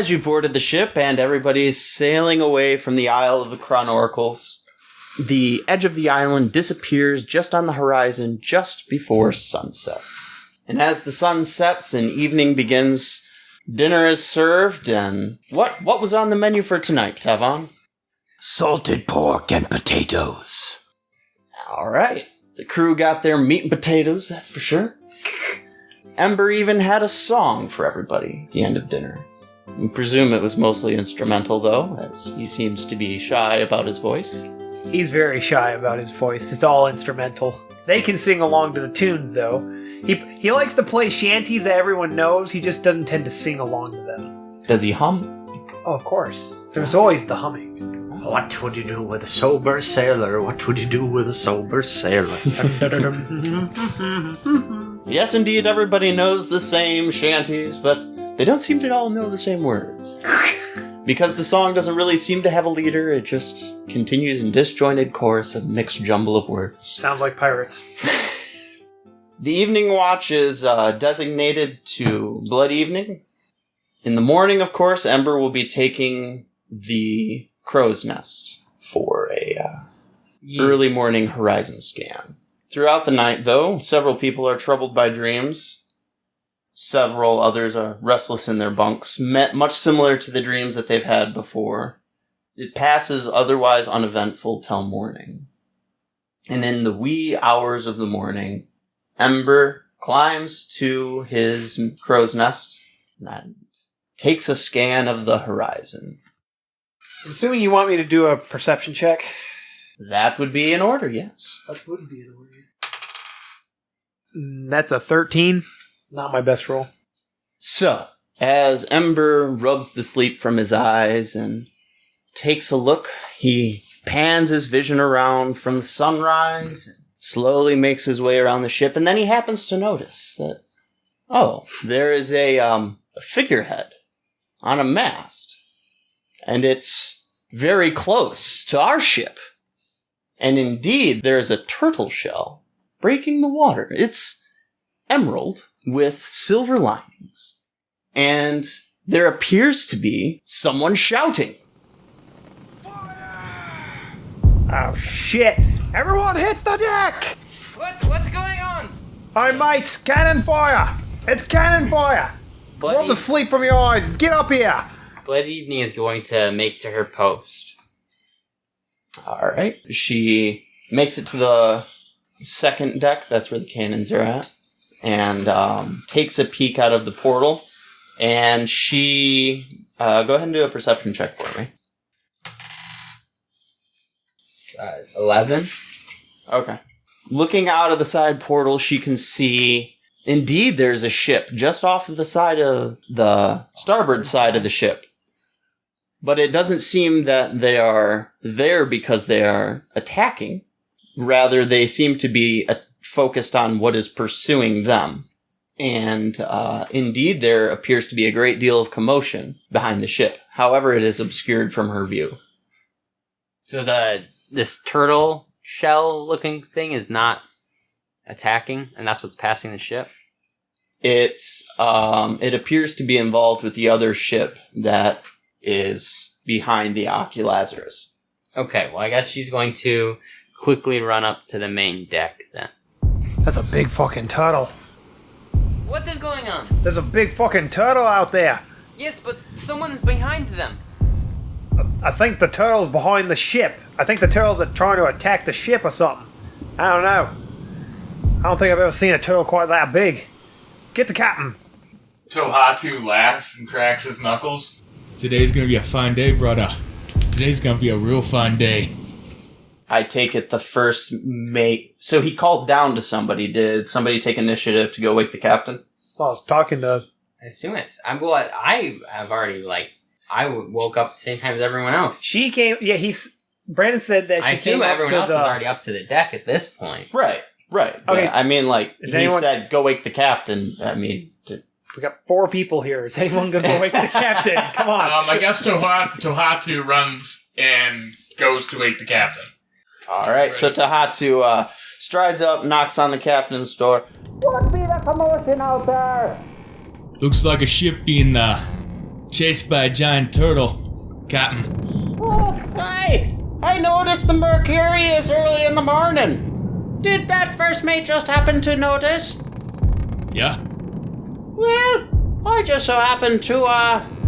As you boarded the ship and everybody's sailing away from the Isle of the Chronoracles, the edge of the island disappears just on the horizon just before sunset. And as the sun sets and evening begins, dinner is served, and what was on the menu for tonight, Tevon? Salted pork and potatoes. All right. The crew got their meat and potatoes, that's for sure. Ember even had a song for everybody at the end of dinner. We presume it was mostly instrumental, though, as he seems to be shy about his voice. He's very shy about his voice. It's all instrumental. They can sing along to the tunes, though. He likes to play shanties that everyone knows. He just doesn't tend to sing along to them. Does he hum? Oh, of course. There's always the humming. What would you do with a sober sailor? What would you do with a sober sailor? Yes, indeed, everybody knows the same shanties, but they don't seem to all know the same words. Because the song doesn't really seem to have a leader, it just continues in disjointed chorus of mixed jumble of words. Sounds like pirates. The evening watch is designated to Blood Evening. In the morning, of course, Ember will be taking the crow's nest for a early morning horizon scan. Throughout the night, though, several people are troubled by dreams. Several others are restless in their bunks, much similar to the dreams that they've had before. It passes otherwise uneventful till morning. And in the wee hours of the morning, Ember climbs to his crow's nest and takes a scan of the horizon. I'm assuming you want me to do a perception check? That would be in order, yes. That would be in order. That's a 13. Not my best roll. So, as Ember rubs the sleep from his eyes and takes a look, he pans his vision around from the sunrise, slowly makes his way around the ship, and then he happens to notice that, there is a figurehead on a mast, and it's very close to our ship. And indeed, there is a turtle shell breaking the water. It's emerald with silver linings. And there appears to be someone shouting. Oh, shit. Everyone hit the deck! What's going on? Hi, mates. Cannon fire! It's cannon fire! Rub the sleep from your eyes. Get up here! Blood Evening is going to make to her post. Alright. She makes it to the second deck. That's where the cannons are at. And takes a peek out of the portal. And she... go ahead and do a perception check for me. 11. Okay. Looking out of the side portal, she can see... Indeed, there's a ship just off of the side of the starboard side of the ship. But it doesn't seem that they are there because they are attacking. Rather, they seem to be focused on what is pursuing them. And indeed, there appears to be a great deal of commotion behind the ship. However, it is obscured from her view. So this turtle shell looking thing is not attacking, and that's what's passing the ship? It appears to be involved with the other ship that is behind the Oculazarus. Okay, well I guess she's going to quickly run up to the main deck then. That's a big fucking turtle. What is going on? There's a big fucking turtle out there. Yes, but someone's behind them. I think the turtle's behind the ship. I think the turtles are trying to attack the ship or something. I don't know. I don't think I've ever seen a turtle quite that big. Get the captain. Tohatu laughs and cracks his knuckles. Today's gonna be a fine day, brother. Today's gonna be a real fine day. I take it the first mate... So he called down to somebody. Did somebody take initiative to go wake the captain? Well, I was talking to... I assume it's... I have already, I woke up at the same time as everyone else. She came... Yeah, Brandon said that she I assume came everyone up else to is already up to the deck at this point. Right. Okay. Yeah, I mean, Is he anyone- said, go wake the captain. I mean... We got 4 people here. Is anyone going to go wake the captain? Come on. I guess Tohatu runs and goes to wake the captain. Alright, so Tohatu strides up, knocks on the captain's door. What be the commotion out there? Looks like a ship being chased by a giant turtle, Captain. Oh, hey! I noticed the Mercurious early in the morning. Did that first mate just happen to notice? Yeah? Well, I just so happen to,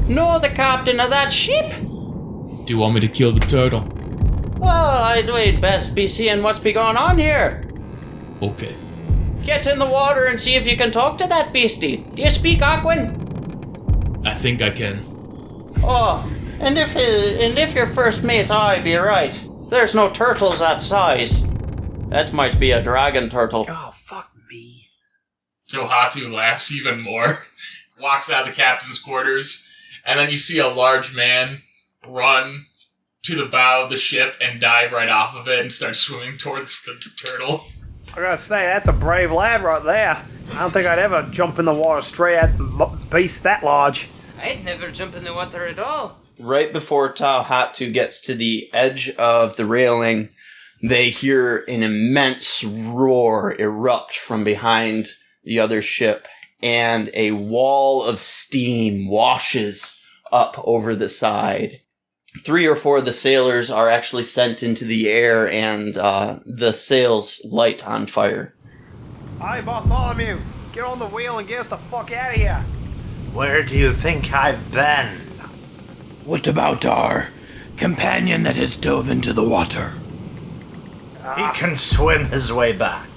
know the captain of that ship. Do you want me to kill the turtle? Well, we'd best be seeing what's be going on here. Okay. Get in the water and see if you can talk to that beastie. Do you speak Aquan? I think I can. Oh, and if your first mate's eye be right, there's no turtles that size. That might be a dragon turtle. Oh, fuck me. Tohatu laughs even more, walks out of the captain's quarters, and then you see a large man run to the bow of the ship and dive right off of it and start swimming towards the turtle. I gotta say, that's a brave lad right there. I don't think I'd ever jump in the water straight at the beast that large. I'd never jump in the water at all. Right before Tohatu gets to the edge of the railing, they hear an immense roar erupt from behind the other ship, and a wall of steam washes up over the side. 3 or 4 of the sailors are actually sent into the air, and the sails light on fire. Hi, Bartholomew. Get on the wheel and get us the fuck out of here. Where do you think I've been? What about our companion that has dove into the water? He can swim his way back.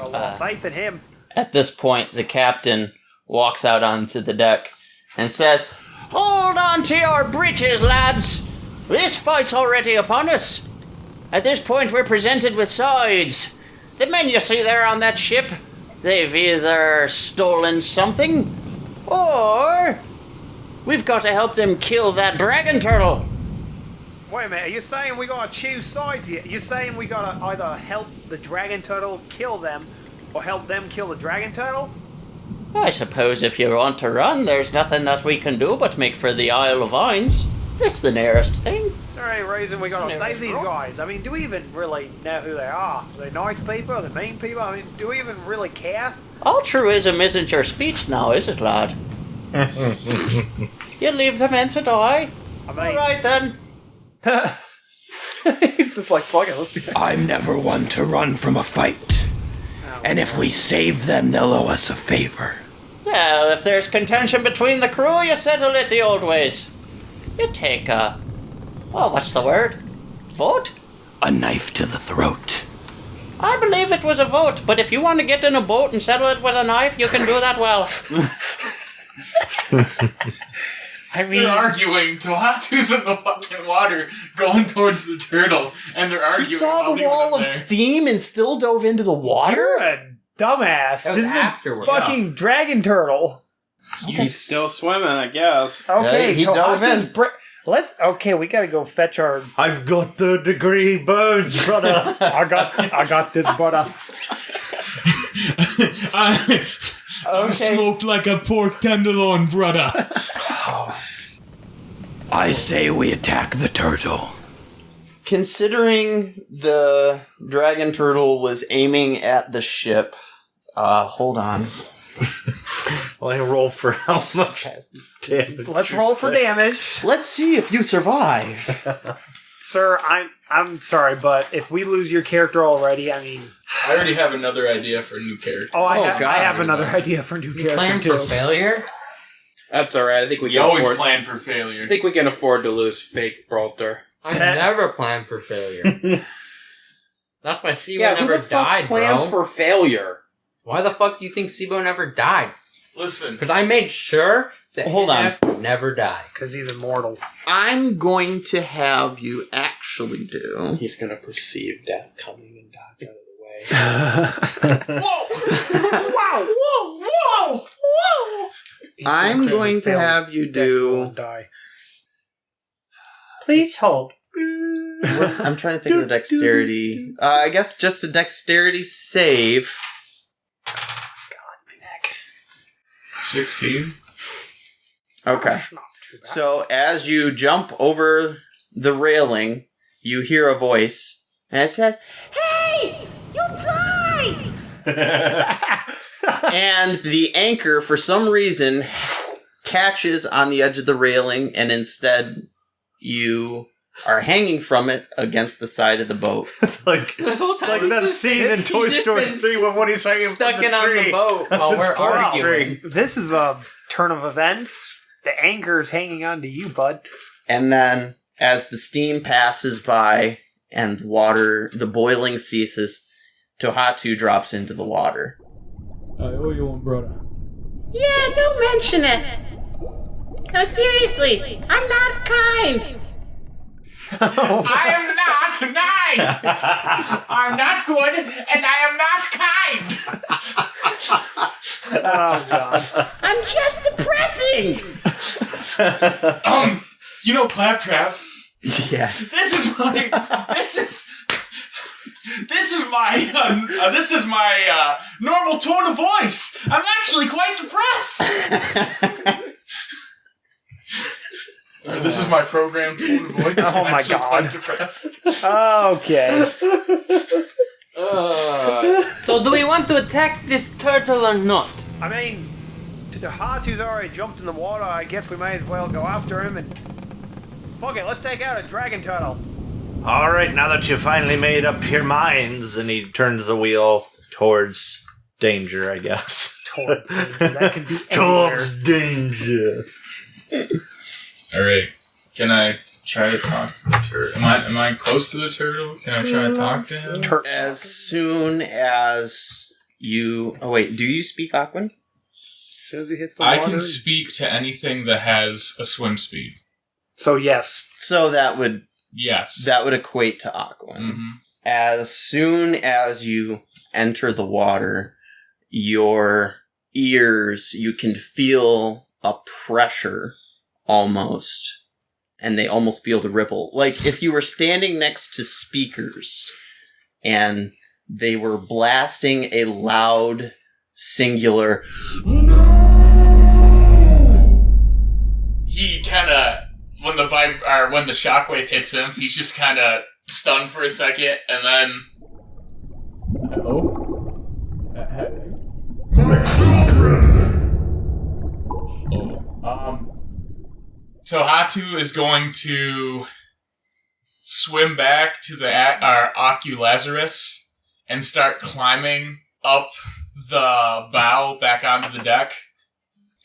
A lot of faith in him. At this point, the captain walks out onto the deck and says, "Hold on to your breeches, lads! This fight's already upon us. At this point, we're presented with sides. The men you see there on that ship, they've either stolen something, or we've got to help them kill that dragon turtle." Wait a minute, are you saying we gotta choose sides here? You're saying we gotta either help the dragon turtle kill them, or help them kill the dragon turtle? I suppose if you want to run, there's nothing that we can do but make for the Isle of Vines. It's the nearest thing. Is there any reason we gotta Never save these wrong. guys? I mean, do we even really know who they are? Are they nice people? Are they mean people? I mean, do we even really care? Altruism isn't your speech now, is it, lad? You leave the men to die? I mean, Alright then. he's just like, fuck it, let's be... I'm never one to run from a fight. And if we save them, they'll owe us a favor. Well, if there's contention between the crew, you settle it the old ways. You take what's the word? Vote? A knife to the throat. I believe it was a vote, but if you want to get in a boat and settle it with a knife, you can do that well. I mean... They're arguing. Tohatu's in the fucking water, going towards the turtle, and they're arguing. He saw about the leaving wall them of there. steam and still dove into the water? You're a dumbass. That was This is a afterward. fucking dragon turtle. He's still swimming, I guess. Okay, Yeah, he dove in. Okay, we gotta go fetch our... I've got the degree birds, brother. I got this, brother. I'm smoked like a pork tenderloin, brother. I say we attack the turtle. Considering the dragon turtle was aiming at the ship, hold on. Well, I roll for how much damage. Let's roll for damage. Let's see if you survive. Sir, I'm sorry, but if we lose your character already, I mean... I already have another idea for a new character. Oh, I God. have another idea for a new character, Plan too. for failure? That's alright, I think we You can always afford... plan for failure. I think we can afford to lose fake Brawlter. I never plan for failure. That's why Sibo Yeah, who never the fuck died, plans bro. for failure? Why the fuck do you think Sibo never died? Listen, Because I made sure that Hold his on. ass would never die. Because he's immortal. I'm going to have you actually do... He's gonna perceive death coming and dodge out of the way. Whoa! Whoa! I'm going to have you do... Die. Please hold. I'm trying to think of the dexterity. I guess just a dexterity save. 16. Okay. So as you jump over the railing, you hear a voice, and it says, "Hey! You'll die!" And the anchor, for some reason, catches on the edge of the railing, and instead you are hanging from it against the side of the boat. like This whole time, like that scene in Toy Story 3 when Woody's hanging stuck from the in on tree. the boat while we're arguing. This is a turn of events. The anchor's hanging on to you, bud. And then, as the steam passes by and the boiling ceases, Tohatu drops into the water. I owe you one, brother. Yeah, don't mention it. No, seriously, I'm not kind. I am not nice. I'm not good, and I am not kind. Oh, God. I'm just depressing. You know, Claptrap. Yes. This is my normal tone of voice. I'm actually quite depressed. This is my program tone of voice. Oh, I'm my actually God. quite depressed. Okay. So do we want to attack this turtle or not? I mean, Tohatu's already jumped in the water. I guess we may as well go after him and... Fuck it, let's take out a dragon turtle. All right, now that you finally made up your minds, and he turns the wheel towards danger, I guess. Towards danger. That could be anywhere. Towards danger. All right, can I try to talk to the turtle? Am I close to the turtle? Can I try to talk to him? As soon as you... Oh, wait, do you speak Aquan? As soon as he hits the I water... can speak to anything that has a swim speed. So, yes. So that would Yes. equate to Aquan. Mm-hmm. As soon as you enter the water, your ears, you can feel a pressure almost, and they almost feel the ripple. Like if you were standing next to speakers and they were blasting a loud, singular, He kind of, when the shockwave hits him, he's just kind of stunned for a second, and then Hello? Tohatu is going to swim back to our Oculazarus and start climbing up the bow back onto the deck.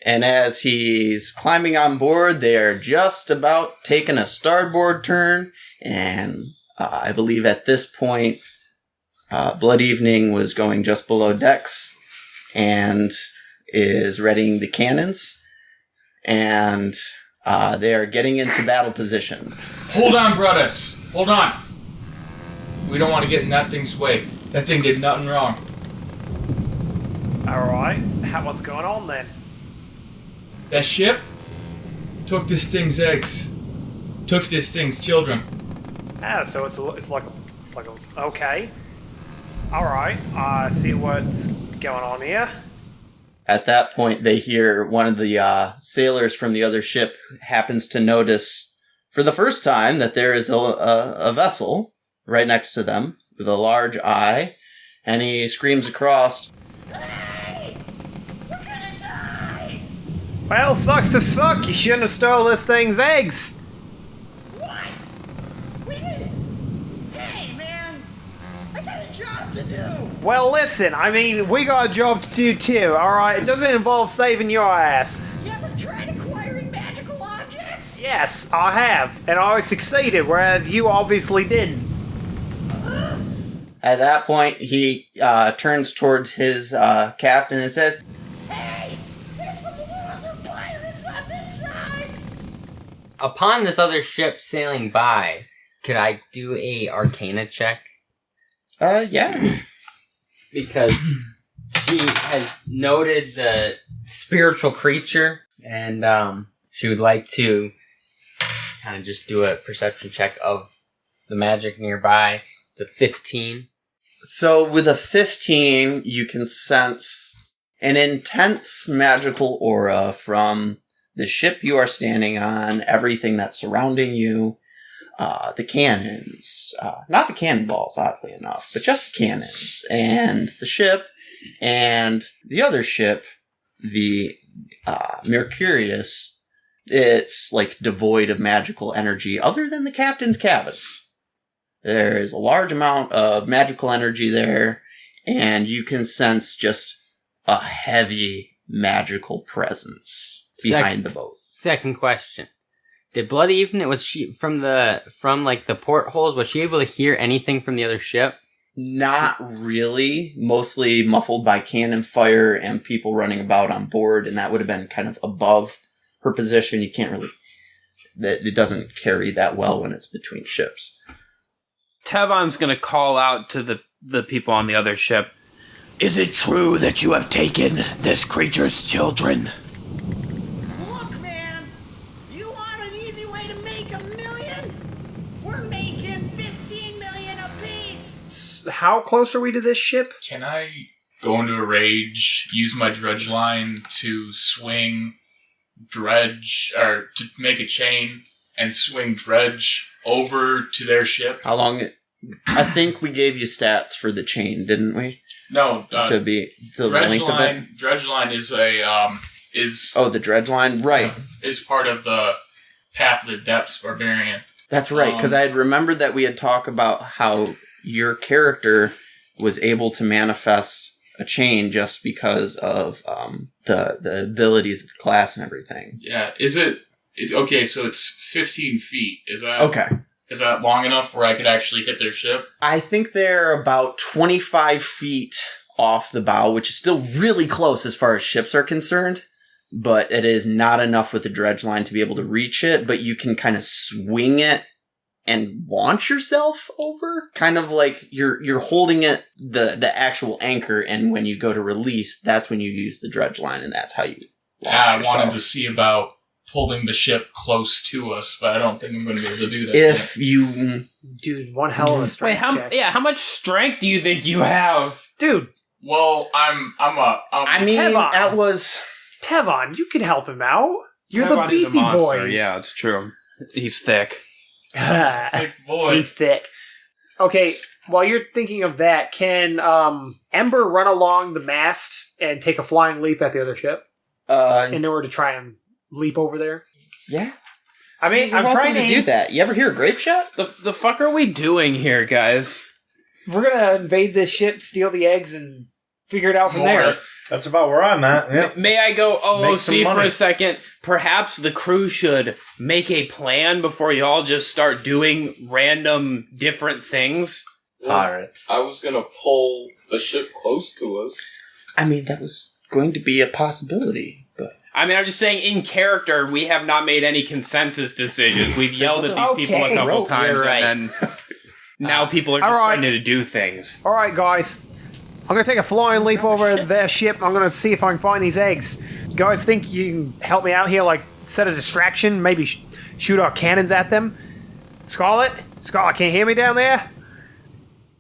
and as he's climbing on board, they are just about taking a starboard turn, and I believe at this point, Blood Evening was going just below decks and is readying the cannons, and they are getting into battle position. Hold on, brothers. Hold on. We don't want to get in that thing's way. That thing did nothing wrong. Alright, what's going on then? That ship took this thing's eggs. Took this thing's children. Ah, so it's like a okay. Alright, I see what's going on here. At that point, they hear one of the sailors from the other ship happens to notice for the first time that there is a vessel right next to them with a large eye, and he screams across, Hey! We're gonna die! Well, sucks to suck. You shouldn't have stole this thing's eggs. What? We didn't. Hey, man! I got a job to do! Well, listen, I mean, we got a job to do too, alright? It doesn't involve saving your ass. You ever tried acquiring magical objects? Yes, I have, and I succeeded, whereas you obviously didn't. At that point, he turns towards his captain and says, Hey! There's some loser pirates on this side! Upon this other ship sailing by, could I do a Arcana check? yeah. Because she has noted the spiritual creature, and she would like to kind of just do a perception check of the magic nearby. It's a 15. So with a 15, you can sense an intense magical aura from the ship you are standing on, everything that's surrounding you, the cannons, not the cannonballs, oddly enough, but just the cannons, and the ship, and the other ship, the Mercurious, it's like devoid of magical energy other than the captain's cabin. There is a large amount of magical energy there, and you can sense just a heavy magical presence behind the boat. Second question. Did Blood Evening, was she from the portholes, was she able to hear anything from the other ship? Not really. Mostly muffled by cannon fire and people running about on board, and that would have been kind of above her position. You can't really... It doesn't carry that well when it's between ships. Tevon's gonna call out to the people on the other ship. Is it true that you have taken this creature's children? Look, man, you want an easy way to make $1 million? We're making 15 million apiece. How close are we to this ship? Can I go into a rage, use my dredge line to swing Dredge, or to make a chain and swing Dredge over to their ship? How long... I think we gave you stats for the chain, didn't we? No, To the dredge length line. of it? Dredge line is Oh, the dredge line? Right. Is part of the Path of the Depths Barbarian. That's right, because I had remembered that we had talked about how your character was able to manifest a chain just because of the abilities of the class and everything. Yeah, it's okay, so it's 15 feet. Is that Okay. Is that long enough where I could actually hit their ship? I think they're about 25 feet off the bow, which is still really close as far as ships are concerned, but it is not enough with the dredge line to be able to reach it, but you can kind of swing it and launch yourself over. Kind of like you're holding it, the actual anchor, and when you go to release, that's when you use the dredge line, and that's how you launch I yourself. wanted to see about pulling the ship close to us, but I don't think I'm going to be able to do that. If you... Dude, one hell of a strength check. How much strength do you think you have? Dude, Well, I mean, Tevon. that was... Tevon, you can help him out. You're Tevon the is a beefy monster. boys. Yeah, it's true. He's thick. big boy. He's thick. Okay, while you're thinking of that, can Ember run along the mast and take a flying leap at the other ship in order to try and leap over there? Yeah. I mean, You're I'm welcome trying to do that. You ever hear a grape shot? The fuck are we doing here, guys? We're gonna invade this ship, steal the eggs, and figure it out from there. That's about where I'm at. Yep. May I go Make some OOC for money. a second? Perhaps the crew should make a plan before y'all just start doing random different things. Pirates. I was gonna pull the ship close to us. I mean, that was going to be a possibility, but... I mean, I'm just saying, in character, we have not made any consensus decisions. We've yelled at these people a couple times, You're right. and then now people are just starting to do things. All right, guys. I'm going to take a flying leap over their ship. I'm going to see if I can find these eggs. You guys think you can help me out here, like set a distraction, maybe shoot our cannons at them? Scarlet, can't you hear me down there?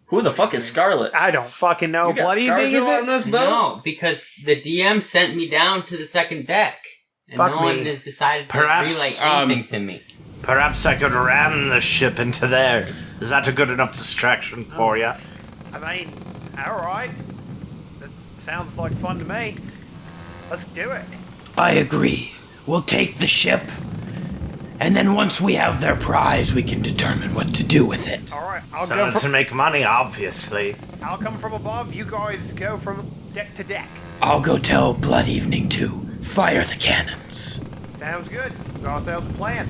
Who the fuck is Scarlet? I don't fucking know. You got Blood evening, is Scarjo on it? this boat? No, because the DM sent me down to the second deck, and Fuck no me. one has decided to Perhaps, relay anything to me. Perhaps I could ram the ship into theirs. Is that a good enough distraction for you? I mean, all right. That sounds like fun to me. Let's do it. I agree. We'll take the ship, and then once we have their prize, we can determine what to do with it. All right, I'll So go to from. make money, obviously. I'll come from above. You guys go from deck to deck. I'll go tell Blood Evening to fire the cannons. Sounds good. We got ourselves a plan.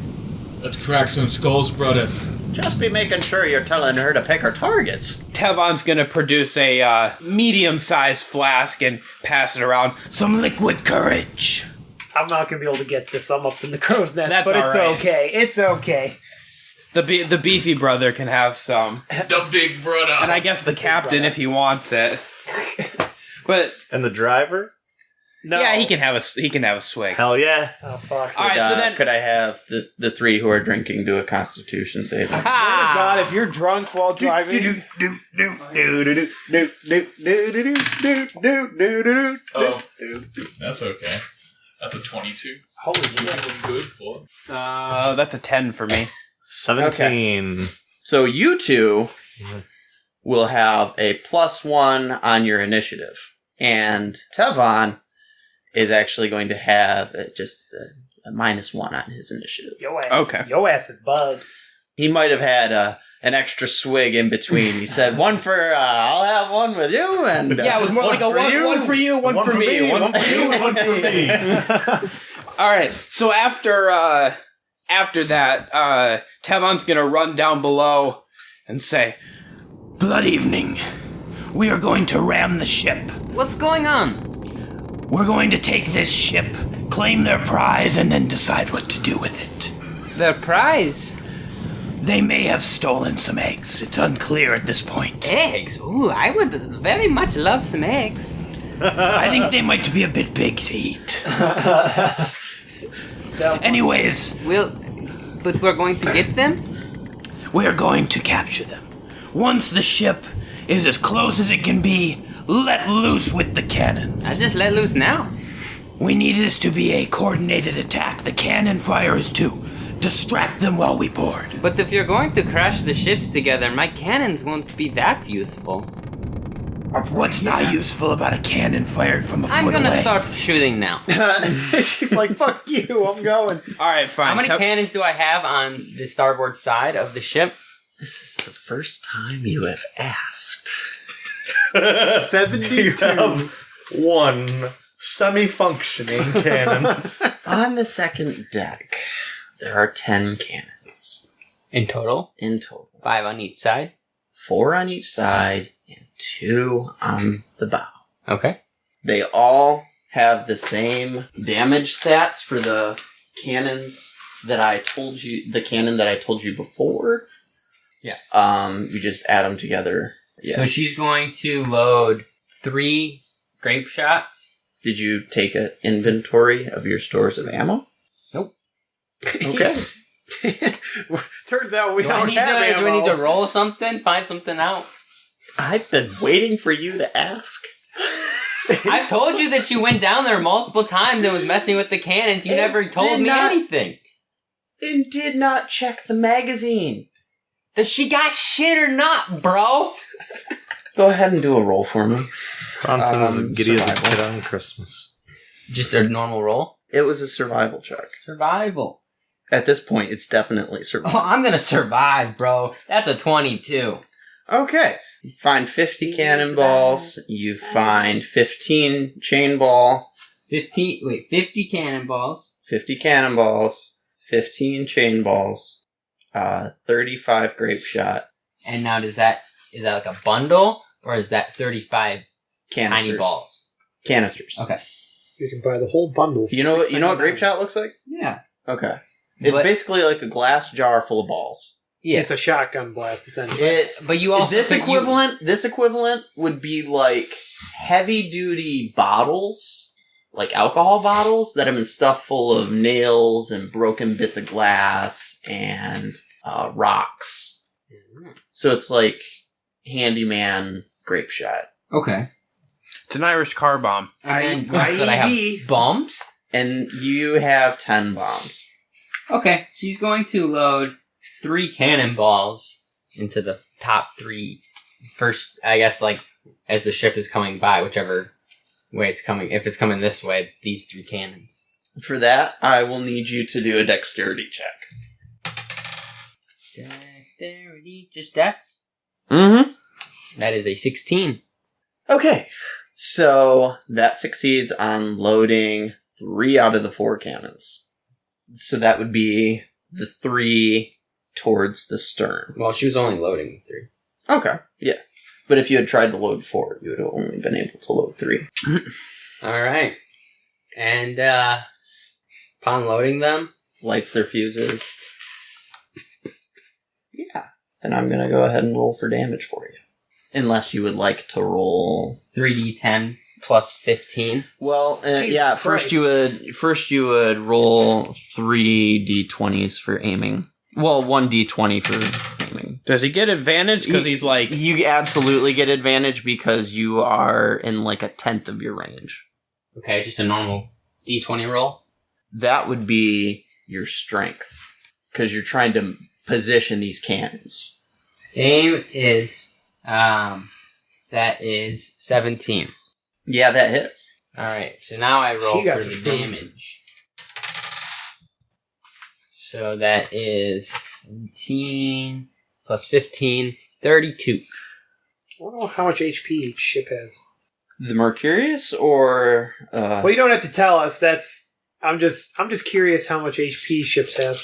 Let's crack some skulls, brothers. Just be making sure you're telling her to pick her targets. Tevon's gonna produce a medium-sized flask and pass it around. Some liquid courage. I'm not gonna be able to get this. I'm up in the crow's nest, That's but it's all right. okay. It's okay. The beefy brother can have some, The big brother. and I guess the captain if he wants it. But And the driver? No. yeah, he can have a swig. Hell yeah. Oh fuck. All right, so then Could I have the three who are drinking do a Constitution saving? Oh God, if you're drunk while driving, Oh, that's okay. That's a 22. holy shit. Good boy. that's a 10 for me. 17. So you two will have a +1 on your initiative. And Tevon, is actually going to have just a -1 on his initiative. Yo ass. Okay. Yo ass is bug. He might have had an extra swig in between. He said, "One for I'll have one with you," and Yeah, it was more like a one for you, one for me, one for you, one for me. All right. So after that, Tevon's gonna run down below and say, Blood evening. We are going to ram the ship. What's going on? We're going to take this ship, claim their prize, and then decide what to do with it. Their prize? They may have stolen some eggs. It's unclear at this point. Eggs? Ooh, I would very much love some eggs. I think they might be a bit big to eat. Anyways, But we're going to get them? we are going to capture them. Once the ship is as close as it can be, let loose with the cannons. I just let loose now. We need this to be a coordinated attack. The cannon fire is to distract them while we board. But if you're going to crash the ships together, my cannons won't be that useful. What's not useful about a cannon fired from a foot I'm gonna away? start shooting now. She's like, fuck you, I'm going. "All right, fine." How many cannons do I have on the starboard side of the ship? this is the first time you have asked. 72. You have one semi-functioning cannon. On the second deck, there are 10 cannons In total? in total. 5 on each side? 4 on each side and 2 on the bow. Okay. They all have the same damage stats for the cannons that I told you. The cannon that I told you before. Yeah. You just add them together. Yeah. So she's going to load 3 grape shots. Did you take an inventory of your stores of ammo? Nope. Okay. Turns out we Do don't have ammo. I need to roll something? Find something out? I've been waiting for you to ask. I've told you that she went down there multiple times and was messing with the cannons. You It never told did me not- anything. And did not check the magazine. Does she got shit or not, bro? Go ahead and do a roll for me. Bronson's as giddy as a survival. kid on Christmas. Just a normal roll? It was a survival check. Survival. At this point, it's definitely Oh, survival. I'm gonna survive, bro. That's a 22. Okay. You find 50 cannonballs. You find 15 chain ball, 50 cannonballs. 50 cannonballs, 15 chain balls, 35 grape shot And now is that like a bundle? Or is that 35 canisters. tiny balls? Canisters. Okay. You can buy the whole bundle. For You know what $6.99. grape shot looks like? Yeah. Okay. It's But- basically like a glass jar full of balls. Yeah. It's a shotgun blast, essentially. It's But you also this but you- equivalent would be like heavy duty bottles, like alcohol bottles that have been stuffed full of nails and broken bits of glass and rocks. So it's like handyman grape shot. Okay. It's an Irish car bomb. And then but I have bombs? And you have 10 bombs. Okay. She's going to load 3 cannonballs into the top 3 first, I guess, like, as the ship is coming by, whichever way it's coming. If it's coming this way, these 3 cannons. For that, I will need you to do a dexterity check. Dexterity, just dex? Mm-hmm. That is a 16. Okay. So that succeeds on loading 3 out of the 4 cannons. So that would be the 3 towards the stern. Well, she was only loading 3. Okay. Yeah. But if you had tried to load 4, you would have only been able to load 3. Alright. And, upon loading them, Lights their fuses. Yeah. Then I'm going to go ahead and roll for damage for you. Unless you would like to roll 3d10 plus 15. Well, Jesus yeah. Christ. First you would roll 3 d20s for aiming. Well, 1 d20 for aiming. Does he get advantage because he's like... You absolutely get advantage because you are in like a 10th of your range. Okay, just a normal d20 roll. That would be your strength because you're trying to position these cannons. Aim is, that is 17. Yeah, that hits. Alright, so now I roll She got for the the food. damage. So that is 17 plus 15, 32. I don't know how much HP each ship has. The Mercurious or Well, you don't have to tell us. I'm just curious how much HP ships have.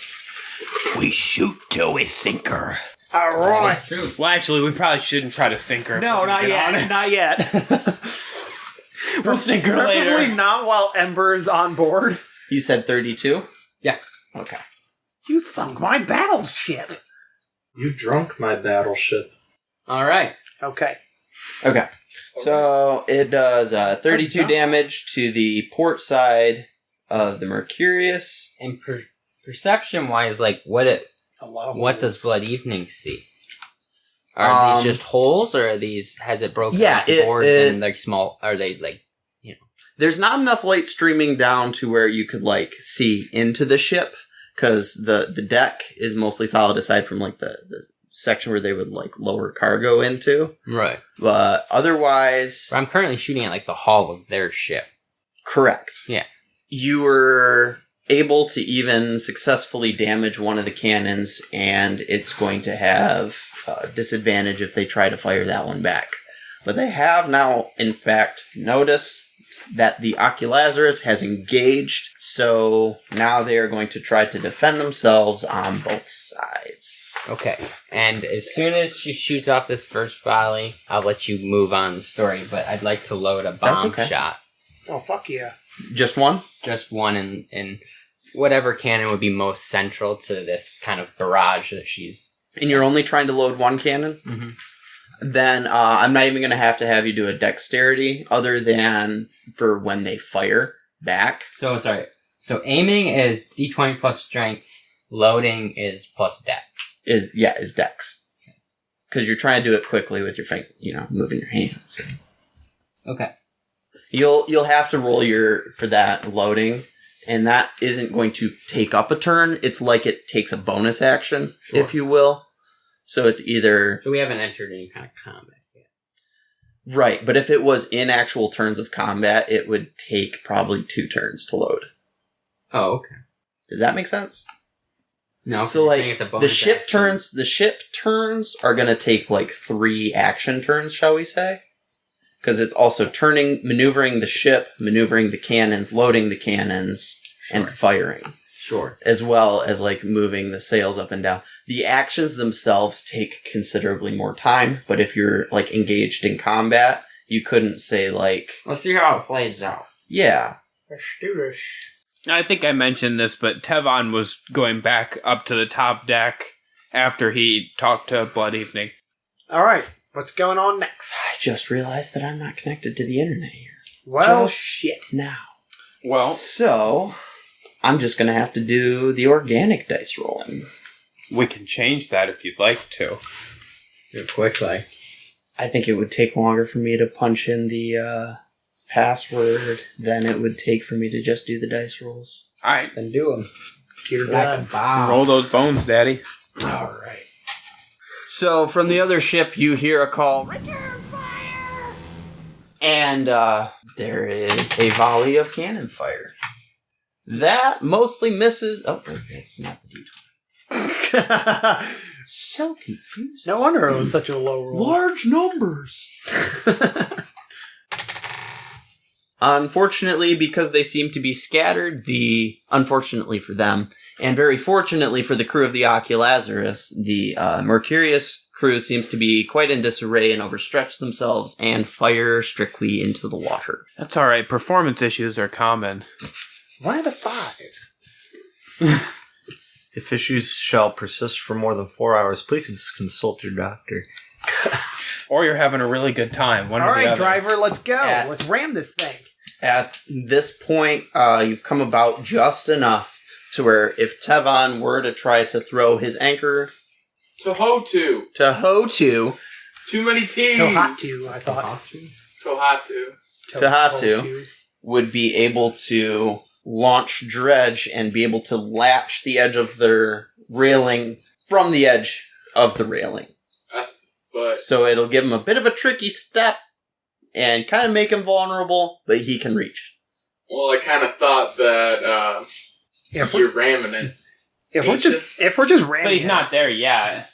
We shoot till we sink her. All right. True. Well, actually, we probably shouldn't try to sink her. No, not Get on yet. it. Not yet. We'll sink her Preferably later. not while Ember's on board. you said 32? Yeah. Okay. You sunk my battleship. You drunk my battleship. Alright. Okay. Okay. So it does 32 damage to the port side of the Mercurious. And perception wise, like, what What does Blood Evening see? Are these just holes, or are these, has it broken Yeah, off the boards and they're small? Are they, like, There's not enough light streaming down to where you could, like, see into the ship, because the deck is mostly solid aside from, like, the section where they would, like, lower cargo into. right? But otherwise... I'm currently shooting at, like, the hull of their ship. Correct. Yeah. You were able to even successfully damage one of the cannons, and it's going to have disadvantage if they try to fire that one back. But they have now, in fact, noticed that the Oculazarus has engaged, so now they are going to try to defend themselves on both sides. Okay. And as soon as she shoots off this first volley, I'll let you move on the story, but I'd like to load a bomb okay. shot. Oh, fuck yeah. Just one? Just one in whatever cannon would be most central to this kind of barrage that she's... And you're only trying to load one cannon? Mhm. Then I'm not even going to have you do a dexterity, other than for when they fire back. So, sorry. So aiming is d20 plus strength, loading is plus dex. Is dex. Because you're trying to do it quickly with your finger, moving your hands. Okay. You'll have to roll for that loading, and that isn't going to take up a turn. It's like it takes a bonus action, if you will. So it's either... So we haven't entered any kind of combat yet. Right, but if it was in actual turns of combat, it would take probably 2 turns to load. Oh, okay. Does that make sense? No, So you're saying like it's a the bonus ship action. the ship turns are going to take like 3 action turns, shall we say? Because it's also maneuvering the ship, maneuvering the cannons, loading the cannons, and firing. Sure. As well as like moving the sails up and down. The actions themselves take considerably more time, but if you're like engaged in combat, you couldn't say like, Let's see how it plays out. yeah, Let's do this. I think I mentioned this, but Tevon was going back up to the top deck after he talked to Blood Evening. All right. What's going on next? I just realized that I'm not connected to the internet here. Well, Just shit. now. Well, So, I'm just going to have to do the organic dice rolling. we can change that if you'd like to. Do it quickly. I think it would take longer for me to punch in the password than it would take for me to just do the dice rolls. All right, Then do them. Get her Like done. a bomb. roll those bones, Daddy. All right. So, from the other ship, you hear a call. Return fire! And there is a volley of cannon fire. That mostly misses... Oh, that's not the D20. So confused. No wonder it was such a low roll. Large numbers. Unfortunately, because they seem to be scattered, unfortunately for them, and very fortunately for the crew of the Oculazarus, the Mercurious crew seems to be quite in disarray and overstretch themselves and fire strictly into the water. That's all right. Performance issues are common. Why the 5? If issues shall persist for more than 4 hours, please consult your doctor. Or you're having a really good time. One All or the right, other. driver, let's go. Yeah. Let's ram this thing. At this point, you've come about just enough to where if Tevon were to try to throw his anchor Tohatu. Tohatu, Too many teams. Tohatu, I thought. Tohatu would be able to launch Dredge and be able to latch the edge of their railing from the edge of the railing. But So it'll give him a bit of a tricky step and kind of make him vulnerable, but he can reach. Well, I kind of thought that you're ramming it. If we're just ramming, But he's not there yet.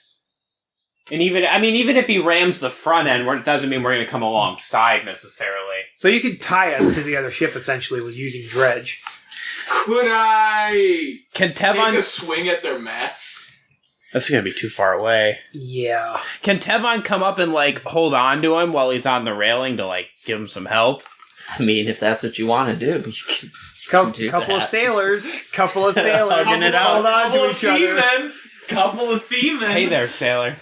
And even if he rams the front end, it doesn't mean we're going to come alongside necessarily. So you could tie us to the other ship essentially with using Dredge. Could I Can Tevon take a swing at their masts? That's going to be too far away. Yeah. Can Tevon come up and hold on to him while he's on the railing to give him some help? I mean, if that's what you want to do, you can. Couple of sailors Hugging it out. hold on to each other. Couple of thieves. Hey there, sailor.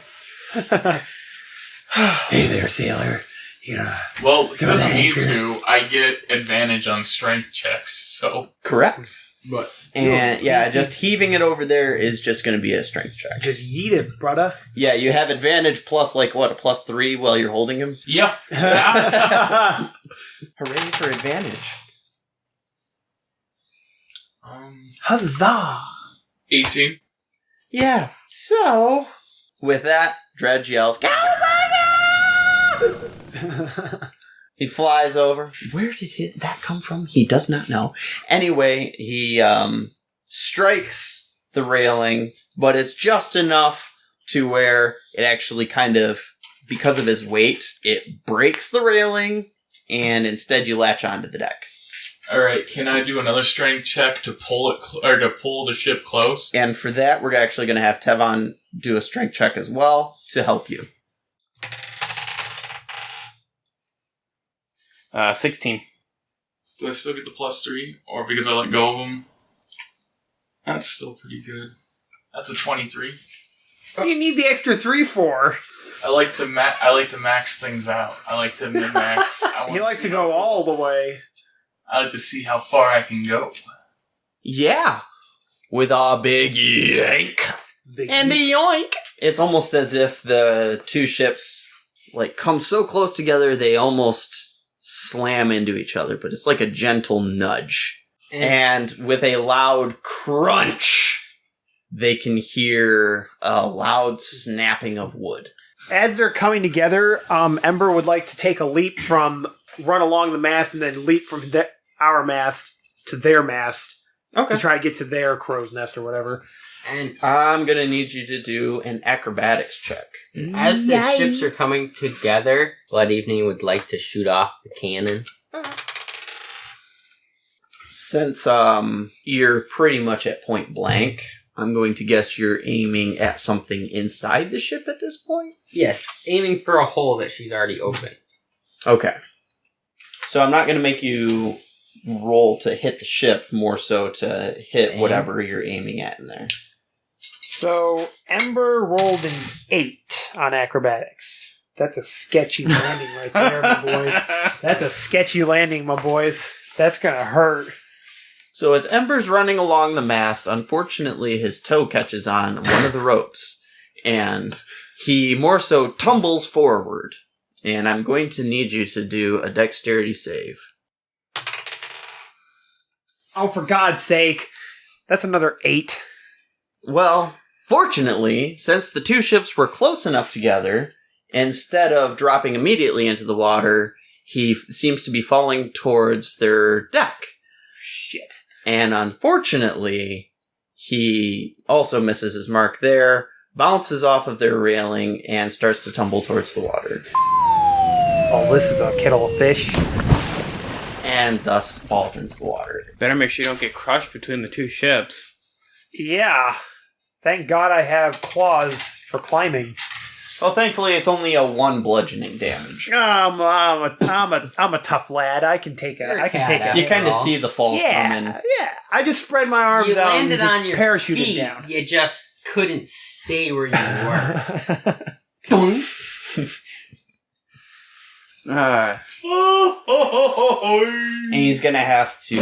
Hey there, sailor. Yeah. Well, he doesn't need to. I get advantage on strength checks, so. Correct. But And just heaving it over there is just going to be a strength check. Just yeet it, brother. Yeah, you have advantage plus a +3 while you're holding him. yeah. Hooray for advantage. Huzzah! 18. Yeah. So, with that, Dredge yells, "Cowabunga!" He flies over. Where did that come from? He does not know. Anyway, he strikes the railing, but it's just enough to where it actually kind of, because of his weight, it breaks the railing, and instead you latch onto the deck. All right, can I do another strength check to pull it or to pull the ship close? And for that, we're actually going to have Tevon do a strength check as well to help you. 16. Do I still get the +3, or because I let go of them? That's still pretty good. That's a 23. What do you need the extra 3 for? I like to max things out. I like to min-max. He likes to go all the way. I like to see how far I can go. Yeah. With a big yank. And a yoink. It's almost as if the two ships come so close together they almost slam into each other, but it's like a gentle nudge. And with a loud crunch, they can hear a loud snapping of wood. As they're coming together, Ember would like to take a leap from run along the mast and then leap from our mast to their mast to try to get to their crow's nest or whatever. And I'm going to need you to do an acrobatics check. as the ships are coming together, Blood Evening would like to shoot off the cannon. Since you're pretty much at point blank, I'm going to guess you're aiming at something inside the ship at this point? Yes, aiming for a hole that she's already opened. Okay. So I'm not going to make you roll to hit the ship, more so to hit whatever you're aiming at in there. So Ember rolled an 8 on acrobatics. That's a sketchy landing right there, my boys. That's a sketchy landing, my boys. That's going to hurt. So as Ember's running along the mast, unfortunately his toe catches on one of the ropes, and he more so tumbles forward. And I'm going to need you to do a dexterity save. Oh, for God's sake. That's another 8. Well, fortunately, since the two ships were close enough together, instead of dropping immediately into the water, he seems to be falling towards their deck. Shit. And unfortunately, he also misses his mark there, bounces off of their railing, and starts to tumble towards the water. Oh, this is a kettle of fish. And thus falls into the water. Better make sure you don't get crushed between the two ships. Yeah. Thank God I have claws for climbing. Well, thankfully, it's only a 1 bludgeoning damage. I'm a tough lad. I can take You're a. a I can cat take a. after You kind of all. see the fall coming. Yeah. I just spread my arms You out and landed just on your parachuted feet. down. You just couldn't stay where you were. And he's going to have to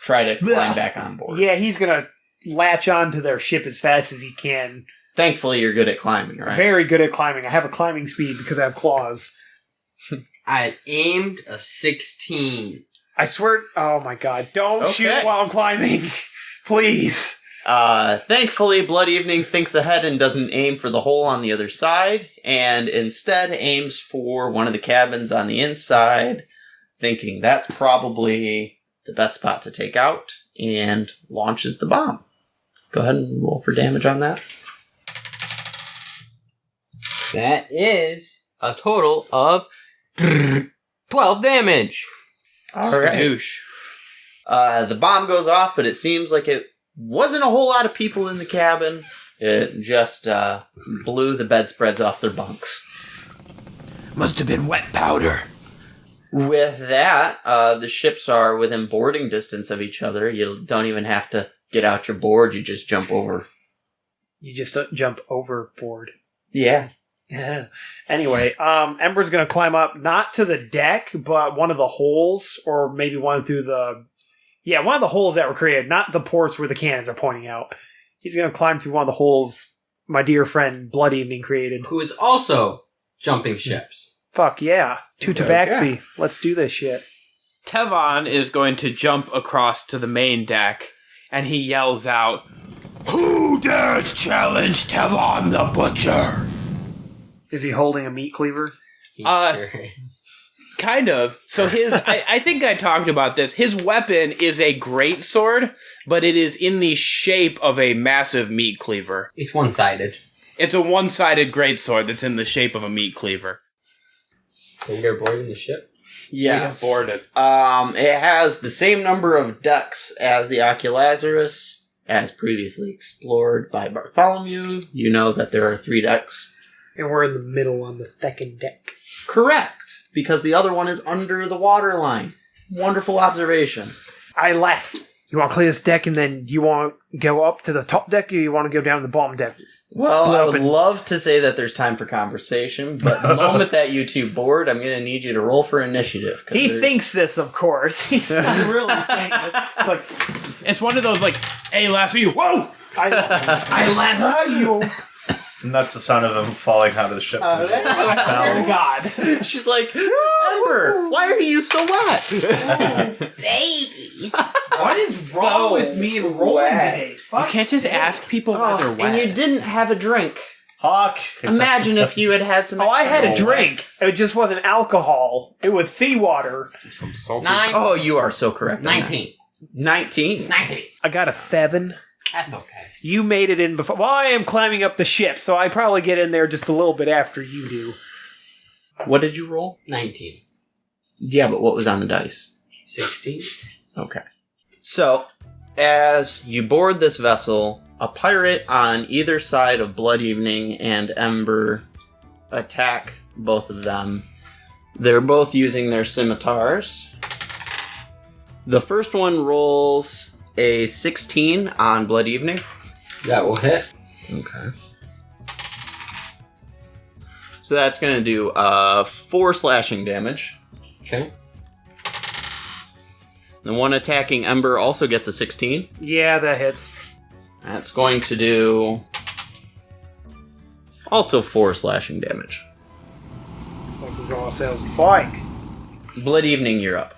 try to climb back on board. Yeah, he's gonna latch onto their ship as fast as he can. Thankfully, you're good at climbing, right? Very good at climbing. I have a climbing speed because I have claws. I aimed a 16. I swear. Oh my God! Don't Okay. shoot while I'm climbing, please. Thankfully, Blood Evening thinks ahead and doesn't aim for the hole on the other side, and instead aims for one of the cabins on the inside, thinking that's probably the best spot to take out, and launches the bomb. Go ahead and roll for damage on that. That is a total of 12 damage. All right. Skadoosh. The bomb goes off, but it seems like it wasn't a whole lot of people in the cabin. It just blew the bedspreads off their bunks. Must have been wet powder. With that, the ships are within boarding distance of each other. You don't even have to get out your board. You just jump over. You just jump overboard. Yeah. Anyway, Ember's going to climb up, not to the deck, but one of the holes, or maybe one through the... Yeah, one of the holes that were created, not the ports where the cannons are pointing out. He's going to climb through one of the holes my dear friend Blood Evening created. Who is also jumping ships. Fuck yeah. To Okay, Tabaxi. yeah. Let's do this shit. Tevon is going to jump across to the main deck, and he yells out, Who dares challenge Tevon the Butcher? Is he holding a meat cleaver? He sure is. kind of. So his, I think I talked about this. His weapon is a great sword, but it is in the shape of a massive meat cleaver. It's one-sided. It's a one-sided great sword that's in the shape of a meat cleaver. So you're boarding the ship? Yes. We have boarded. It has the same number of decks as the Oculazarus, as previously explored by Bartholomew. You know that there are 3 decks. And we're in the middle on the second deck. Correct, because the other one is under the waterline. Wonderful observation. You want to clear this deck and then you want to go up to the top deck, or you want to go down to the bottom deck? Well, Split I up would and- love to say that there's time for conversation, but the moment that you two board, I'm going to need you to roll for initiative. 'cause He there's- thinks this, of course. He's not really saying it. It's like, It's one of those like, hey, Lassie, whoa! I laugh you. And that's the sound of him falling out of the ship. Oh, God. She's like, Ember, why are you so wet? Baby. What is wrong with me and rolling today? You can't just ask people why they're wet. And you didn't have a drink. Hawk. Imagine if you had had some... Oh, I had a extra- drink. It just wasn't alcohol. It was seawater. 9. Oh, you are so correct. on that. 19. 19. 19. I got a 7. That's okay. You made it in before. Well, I am climbing up the ship, so I probably get in there just a little bit after you do. What did you roll? 19. Yeah, but what was on the dice? 16. Okay. So, as you board this vessel, a pirate on either side of Blood Evening and Ember attack both of them. They're both using their scimitars. The first one rolls a 16 on Blood Evening. That will hit. Okay. So that's going to do 4 slashing damage. Okay. The one attacking Ember also gets a 16. Yeah, that hits. That's going to do also 4 slashing damage. It's like we're all sales fight. Blood Evening, you're up.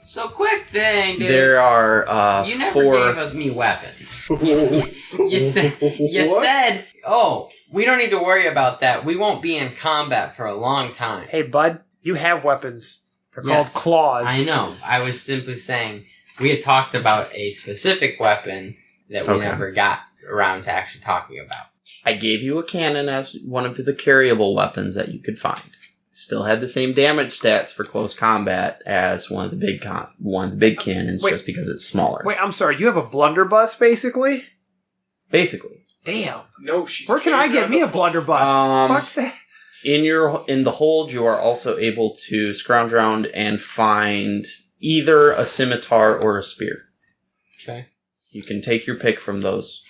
So quick thing, dude. There are you never 4... gave us me weapons. you said, oh, we don't need to worry about that. We won't be in combat for a long time. Hey, bud, you have weapons. They're Yes, called claws. I know. I was simply saying we had talked about a specific weapon that we Okay. never got around to actually talking about. I gave you a cannon as one of the carryable weapons that you could find. Still had the same damage stats for close combat as one of the big cannons, Wait. just because it's smaller. Wait, I'm sorry. You have a blunderbuss, basically? Basically, Damn. No, she's. Where can I get me a blunderbuss? Fuck that. in the hold, you are also able to scrounge around and find either a scimitar or a spear. Okay. You can take your pick from those,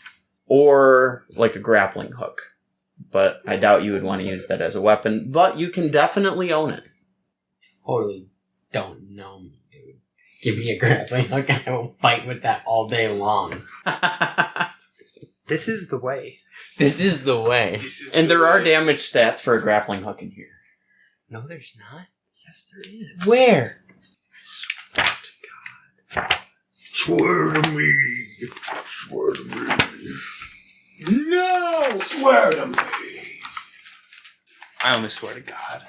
or like a grappling hook. But I doubt you would want to use that as a weapon. But you can definitely own it. Totally don't know me, dude. Give me a grappling hook and I will fight with that all day long. This is the way. This is the way. And there are damage stats for a grappling hook in here. No, there's not. Yes, there is. Where? Swear to God. Swear to me. Swear to me. No! Swear to me. I only swear to God.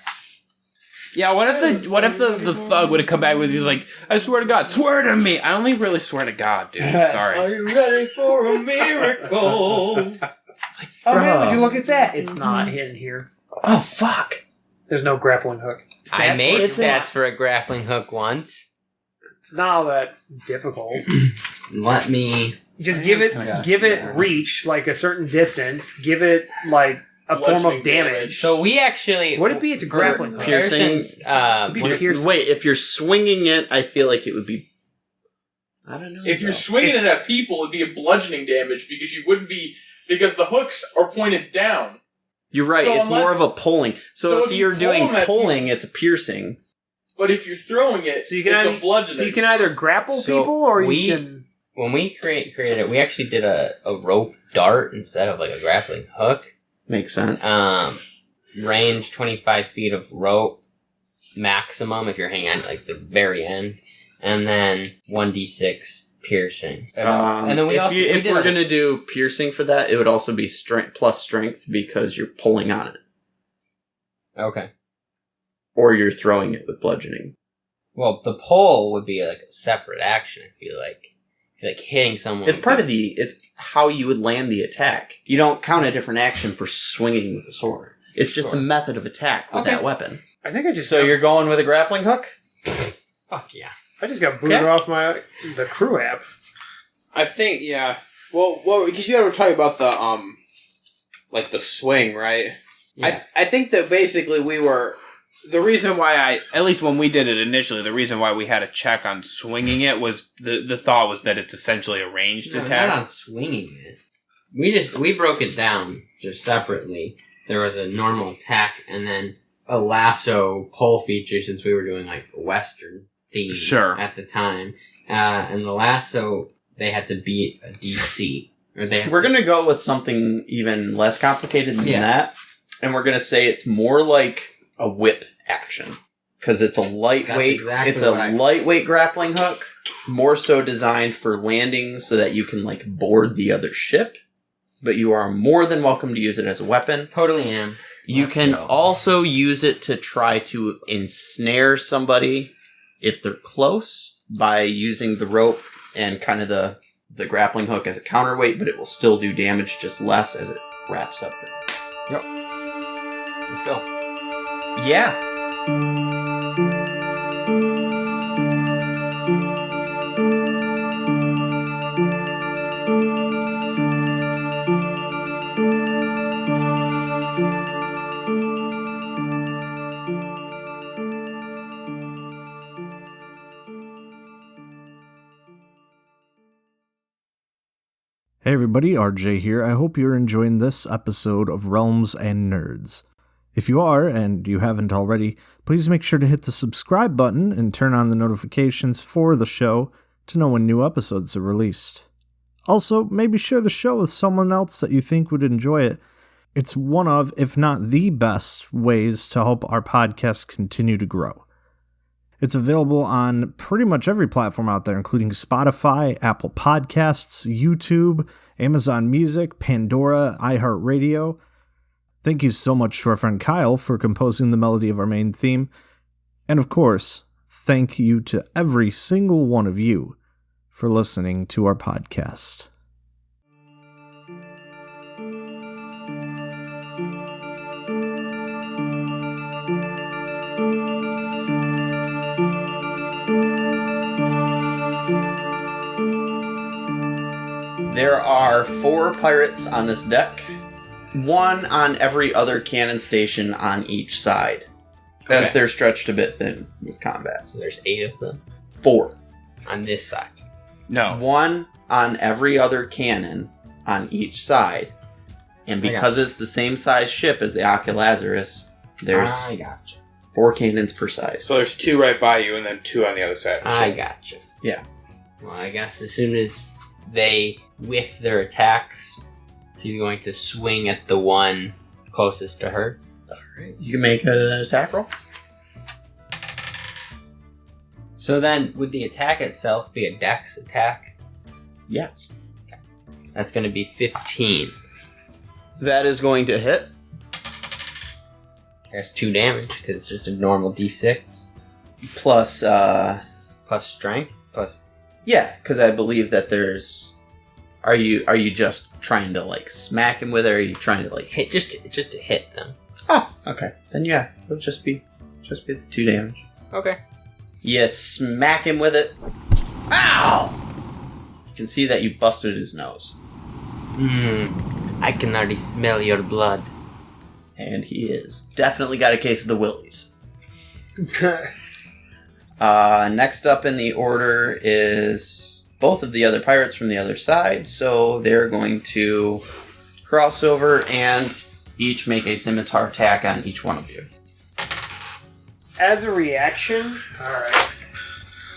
Yeah, what if the thug would have come back with you like, I swear to God, swear to me. I only really swear to God, dude. Sorry. Are you ready for a miracle? Oh, man, would you look at that? It's not in here. Oh, fuck. There's no grappling hook. I made It's stats not- for a grappling hook once. It's not all that difficult. Let me. Just give it reach, like a certain distance. Give it, like, a form of Bludgeoning damage. So we actually. Would it be? It's a grappling hook. Piercing. It'd be piercing. Wait, if you're swinging it, I feel like it would be. I don't know. If you're swinging it at people, it'd be a bludgeoning damage because you wouldn't be because the hooks are pointed down. You're right. So it's unless- more of a pulling. So if if you're you doing pull 'em at pulling, it's a piercing. But if you're throwing it, So you can it's either- a bludgeoning. So you can either grapple So people, or we- you can... When we created it, we actually did a rope dart instead of like a grappling hook. Makes sense. Range 25 feet of rope maximum if you're hanging at like the very end, and then 1d6 piercing. And then we if also if did we're a- gonna do piercing for that, it would also be strength plus strength because you're pulling on it, Okay. or you're throwing it with bludgeoning. Well, the pull would be like a separate action. I feel like hitting someone. It's part of it's how you would land the attack. You don't count a different action for swinging with the sword. It's just the method of attack with that weapon. I think I just... So you're going with a grappling hook? Fuck yeah. I just got booted off the crew app. I think, yeah. Well, because you ever talk about the like the swing, right? Yeah. I think that basically we were the reason why at least when we did it initially, the reason why we had a check on swinging it was the thought was that it's essentially a ranged No, attack. not on swinging it. We broke it down just separately. There was a normal attack and then a lasso pull feature since we were doing like a Western theme at the time. And the lasso, they had to beat a DC. We're going to go with something even less complicated than that. And we're going to say it's more like a whip action. Because it's a lightweight, lightweight grappling hook. More so designed for landing so that you can like board the other ship. But you are more than welcome to use it as a weapon. Totally am. You can also use it to try to ensnare somebody if they're close by using the rope and kind of the grappling hook as a counterweight, but it will still do damage, just less as it wraps up. Yep. Let's go. Yeah. Hey everybody, RJ here. I hope you're enjoying this episode of Realms and Nerds. If you are, and you haven't already, please make sure to hit the subscribe button and turn on the notifications for the show to know when new episodes are released. Also, maybe share the show with someone else that you think would enjoy it. It's one of, if not the best, ways to help our podcast continue to grow. It's available on pretty much every platform out there, including Spotify, Apple Podcasts, YouTube, Amazon Music, Pandora, iHeartRadio. Thank you so much to our friend Kyle for composing the melody of our main theme. And of course, thank you to every single one of you for listening to our podcast. There are 4 pirates on this deck. 1 on every other cannon station on each side. As they're stretched a bit thin with combat. So there's 8 of them? 4. On this side? No. 1 on every other cannon on each side. And because it's the same size ship as the Oculazarus, there's 4 cannons per side. So there's 2 right by you and then 2 on the other side of the I ship. gotcha. Yeah. Well, I guess as soon as they whiff their attacks, she's going to swing at the one closest to her. Alright. You can make an attack roll. So then, would the attack itself be a dex attack? Yes. That's going to be 15. That is going to hit. There's 2 damage, because it's just a normal d6. Plus, Plus strength? Plus... yeah, because I believe that there's... Are you just trying to, like, smack him with it, or are you trying to, like... hit? Just to hit them. Oh, okay. Then yeah, it'll just be the 2 damage. Okay. You smack him with it. Ow! You can see that you busted his nose. I can already smell your blood. And he is. Definitely got a case of the willies. Next up in the order is both of the other pirates from the other side, so they're going to cross over and each make a scimitar attack on each one of you. As a reaction... Alright.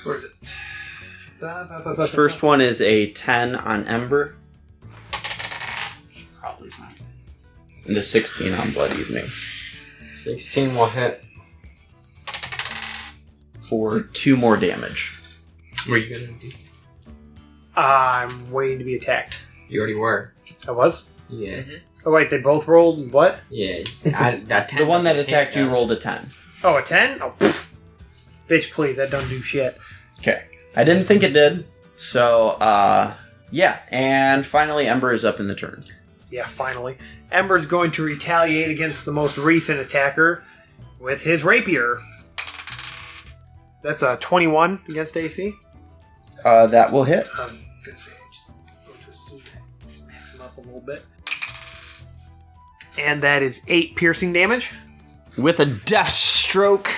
Where is it? The first one is a 10 on Ember. Probably not. And a 16 on Blood Evening. 16 will hit. For 2 more damage. What are you going to do? I'm waiting to be attacked. You already were. I was? Yeah. Oh wait, they both rolled what? Yeah. The one that attacked you rolled a 10. Oh, a 10? Oh, pfft. Bitch, please, that don't do shit. Okay. I didn't think it did. So, yeah. And finally, Ember is up in the turn. Yeah, finally. Ember's going to retaliate against the most recent attacker with his rapier. That's a 21 against AC. That will hit. I was going to say, I just going to assume that smacks him up a little bit. And that is 8 piercing damage. With a deft stroke,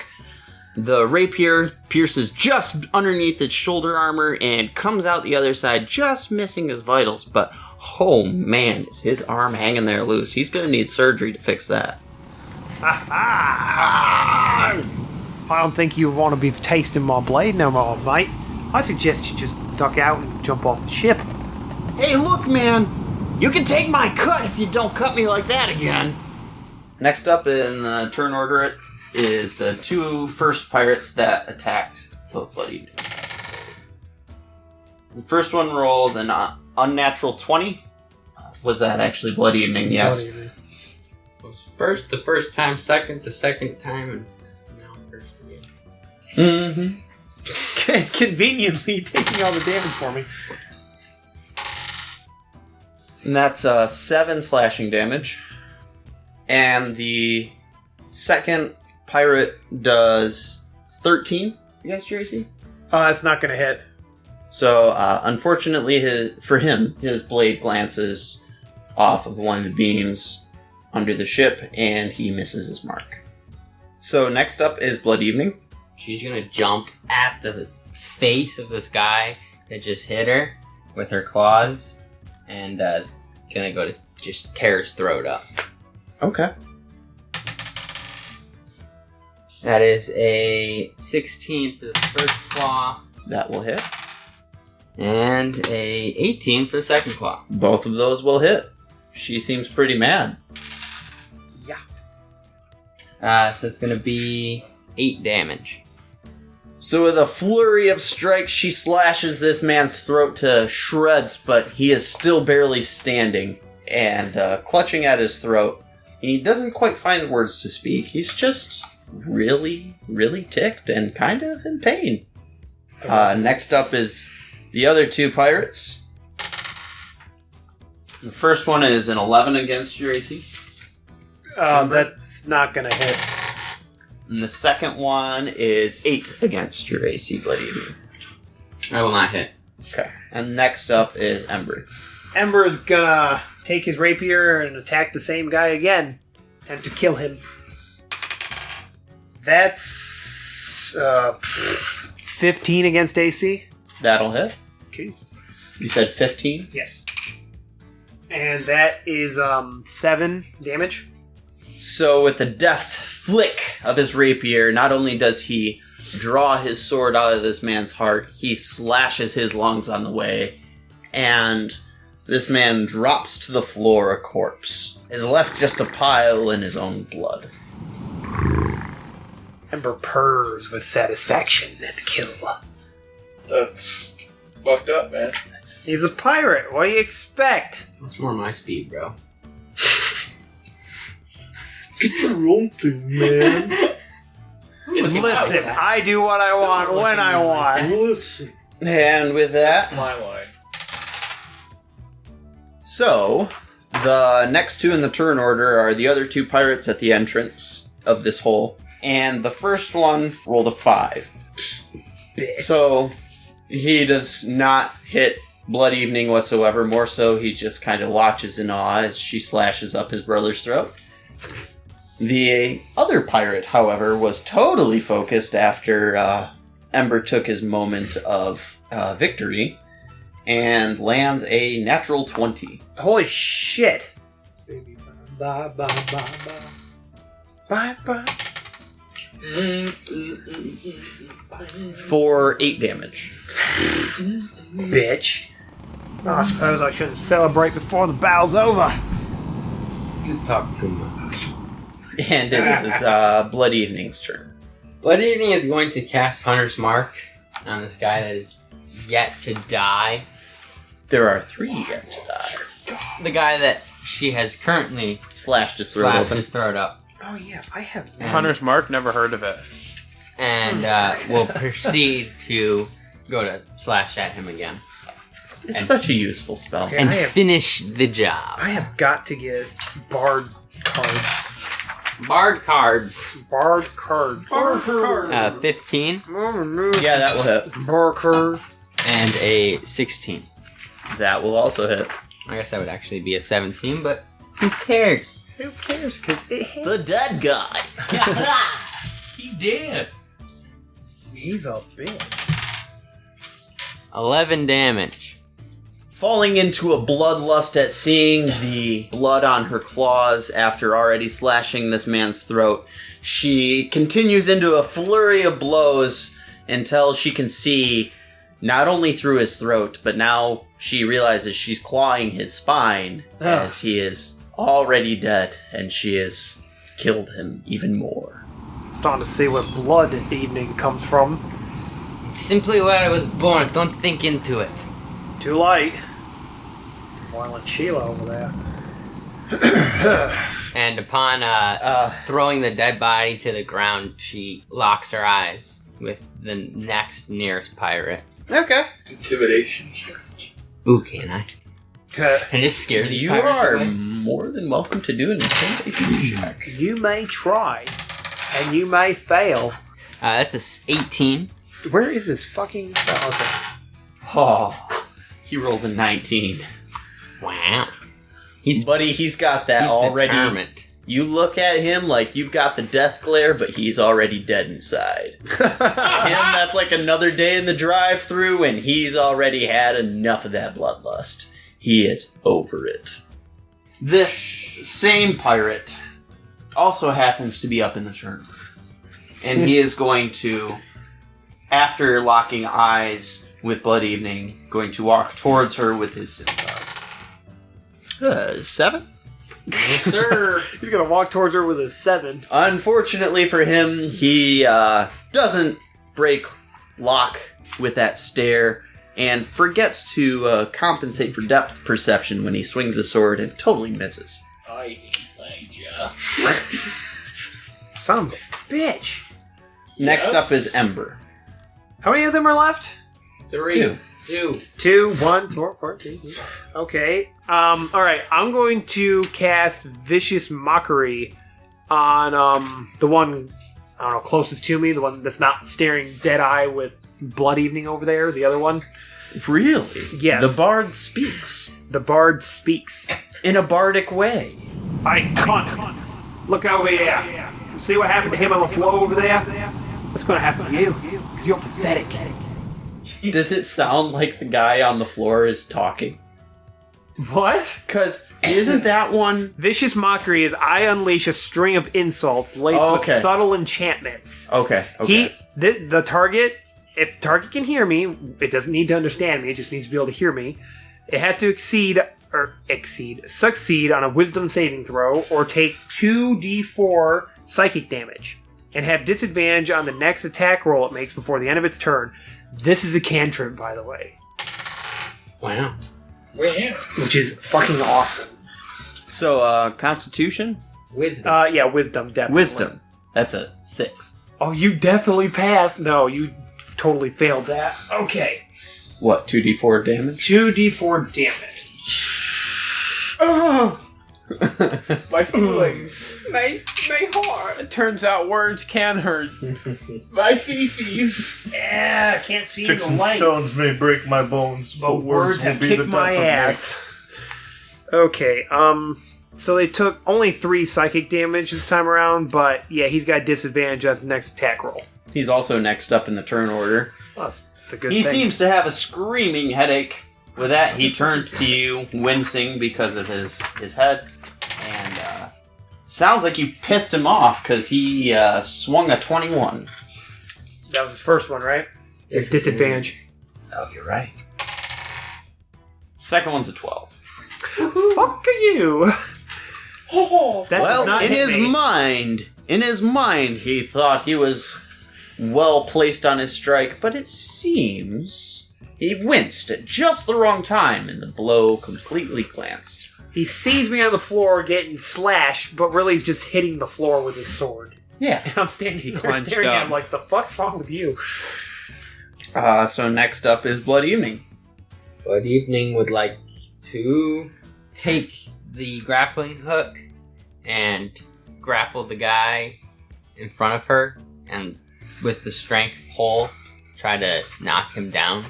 the rapier pierces just underneath its shoulder armor and comes out the other side, just missing his vitals. But, oh man, is his arm hanging there loose. He's going to need surgery to fix that. I don't think you want to be tasting my blade no more, mate. I suggest you just duck out and jump off the ship. Hey, look, man! You can take my cut if you don't cut me like that again. Next up in the turn order is the 2 first pirates that attacked the Bloody. The first one rolls an unnatural 20. Was that actually Bloody Evening? Yes. Bloody Evening. Was first the first time, second the second time, and now first again. Mm-hmm. Conveniently taking all the damage for me. And that's 7 slashing damage. And the second pirate does 13 against your AC. That's not going to hit. So, unfortunately, for him, his blade glances off of one of the beams under the ship, and he misses his mark. So, next up is Blood Evening. She's going to jump at the face of this guy that just hit her with her claws, and is going to go to just tear his throat up. Okay. That is a 16 for the first claw. That will hit. And a 18 for the second claw. Both of those will hit. She seems pretty mad. Yeah. So it's going to be 8 damage. So with a flurry of strikes, she slashes this man's throat to shreds, but he is still barely standing and clutching at his throat. He doesn't quite find the words to speak. He's just really, really ticked and kind of in pain. Next up is the other 2 pirates. The first one is an 11 against your AC. That's not going to hit. And the second one is 8 against your AC, Bloody Evening. I will not hit. Okay. And next up is Ember. Ember is going to take his rapier and attack the same guy again. Attempt to kill him. That's 15 against AC. That'll hit. Okay. You said 15? Yes. And that is 7 damage. So with the deft flick of his rapier, not only does he draw his sword out of this man's heart, he slashes his lungs on the way, and this man drops to the floor a corpse. Is left just a pile in his own blood. Ember purrs with satisfaction at the kill. That's fucked up, man. He's a pirate. What do you expect? That's more my speed, bro. Get your own thing, man. Listen, I do what I want when I want. Listen. And with that, That's my line. so the next two in the turn order are the other two pirates at the entrance of this hole. And the first one rolled a 5. So he does not hit Blood Evening whatsoever. More so, he just kind of watches in awe as she slashes up his brother's throat. The other pirate, however, was totally focused after Ember took his moment of victory and lands a natural 20. Holy shit. Baby, bye, bye, bye, bye. Bye, bye. For 8 damage. Bitch. I suppose I shouldn't celebrate before the battle's over. You talk too much. And it is Blood Evening's turn. Blood Evening is going to cast Hunter's Mark on this guy that is yet to die. There are 3 yet to die. The guy that she has currently Slashed his throat slashed open. his throat up. Oh yeah, I have. Hunter's Mark, never heard of it. And will proceed to go to slash at him again. It's such a useful spell. Okay. And I have- finish the job. I have got to get Bard cards. Bard cards. Bard card. Bard card. 15 Yeah, that will hit. Bard card. and a 16. That will also hit. I guess that would actually be a 17, but who cares? Who cares? Because it hits. The dead guy. He did. He's a bitch. 11 damage. Falling into a bloodlust at seeing the blood on her claws after already slashing this man's throat, she continues into a flurry of blows until she can see not only through his throat, but now she realizes she's clawing his spine as he is already dead, and she has killed him even more. Starting to see where Blood Evening comes from. Simply where I was born. Don't think into it. Too late. Violent Sheila over there. And upon throwing the dead body to the ground, she locks her eyes with the next nearest pirate. Okay. Intimidation. Ooh, can I? Can I just scare these You pirates are away? more than welcome to do an intimidation check. You may try, and you may fail. That's a 18. Where is this fucking... Oh, okay. Oh, he rolled a 19. Wow. Buddy, he's got that He's already. determined. You look at him like you've got the death glare, but he's already dead inside. Him, that's like another day in the drive-thru, and he's already had enough of that bloodlust. He is over it. This same pirate also happens to be up in the tournament. And he is going to, after locking eyes with Blood Evening, going to walk towards her with his scimitar. 7? Yes, sir. He's gonna walk towards her with a 7. Unfortunately for him, he doesn't break lock with that stare and forgets to compensate for depth perception when he swings a sword and totally misses. I hate playing Jeff. Son of a bitch. Next Yes. up is Ember. How many of them are left? 2. 2, 1, 2, 4, 3. Okay. Alright, I'm going to cast Vicious Mockery on the one, I don't know, closest to me, the one that's not staring dead eye with Blood Evening over there, the other one. Really? Yes. The bard speaks. The Bard speaks. In a bardic way. I cunt. Look over here. See what happened to him on the floor over there? What's gonna happen to you? Because you're pathetic. Does it sound like the guy on the floor is talking? What? Because isn't that one... Vicious Mockery is I unleash a string of insults laced with Okay. subtle enchantments. Okay. The target, if the target can hear me, it doesn't need to understand me, it just needs to be able to hear me. It has to succeed on a wisdom saving throw or take 2d4 psychic damage. and have disadvantage on the next attack roll it makes before the end of its turn. This is a cantrip, by the way. Wow. Which is fucking awesome. So, Constitution? Wisdom. Yeah, wisdom, definitely. Wisdom. That's a 6. Oh, you definitely passed. No, you totally failed that. Okay. What, 2d4 damage? 2d4 damage. Oh! My feelings. My heart. It turns out words can hurt. My fifis. Yeah, can't see Sticks the and light. stones may break my bones, But words will have be the kicked death my of me. ass. Okay, so they took only 3 psychic damage this time around, but yeah, he's got disadvantage as the next attack roll. He's also next up in the turn order. Oh, that's a good He thing. seems to have a screaming headache. With that, he turns to you, wincing because of his head, and sounds like you pissed him off because he swung a 21. That was his first one, right? There's disadvantage. Oh, you're right. Second one's a 12. Fuck you! That does Well, not in hit his me. mind, he thought he was well placed on his strike, but it seems he winced at just the wrong time, and the blow completely glanced. He sees me on the floor getting slashed, but really he's just hitting the floor with his sword. Yeah. And I'm standing there clenched staring at up. him like, the fuck's wrong with you? So next up is Blood Evening. Blood Evening would like to take the grappling hook and grapple the guy in front of her, and with the strength pull, try to knock him down.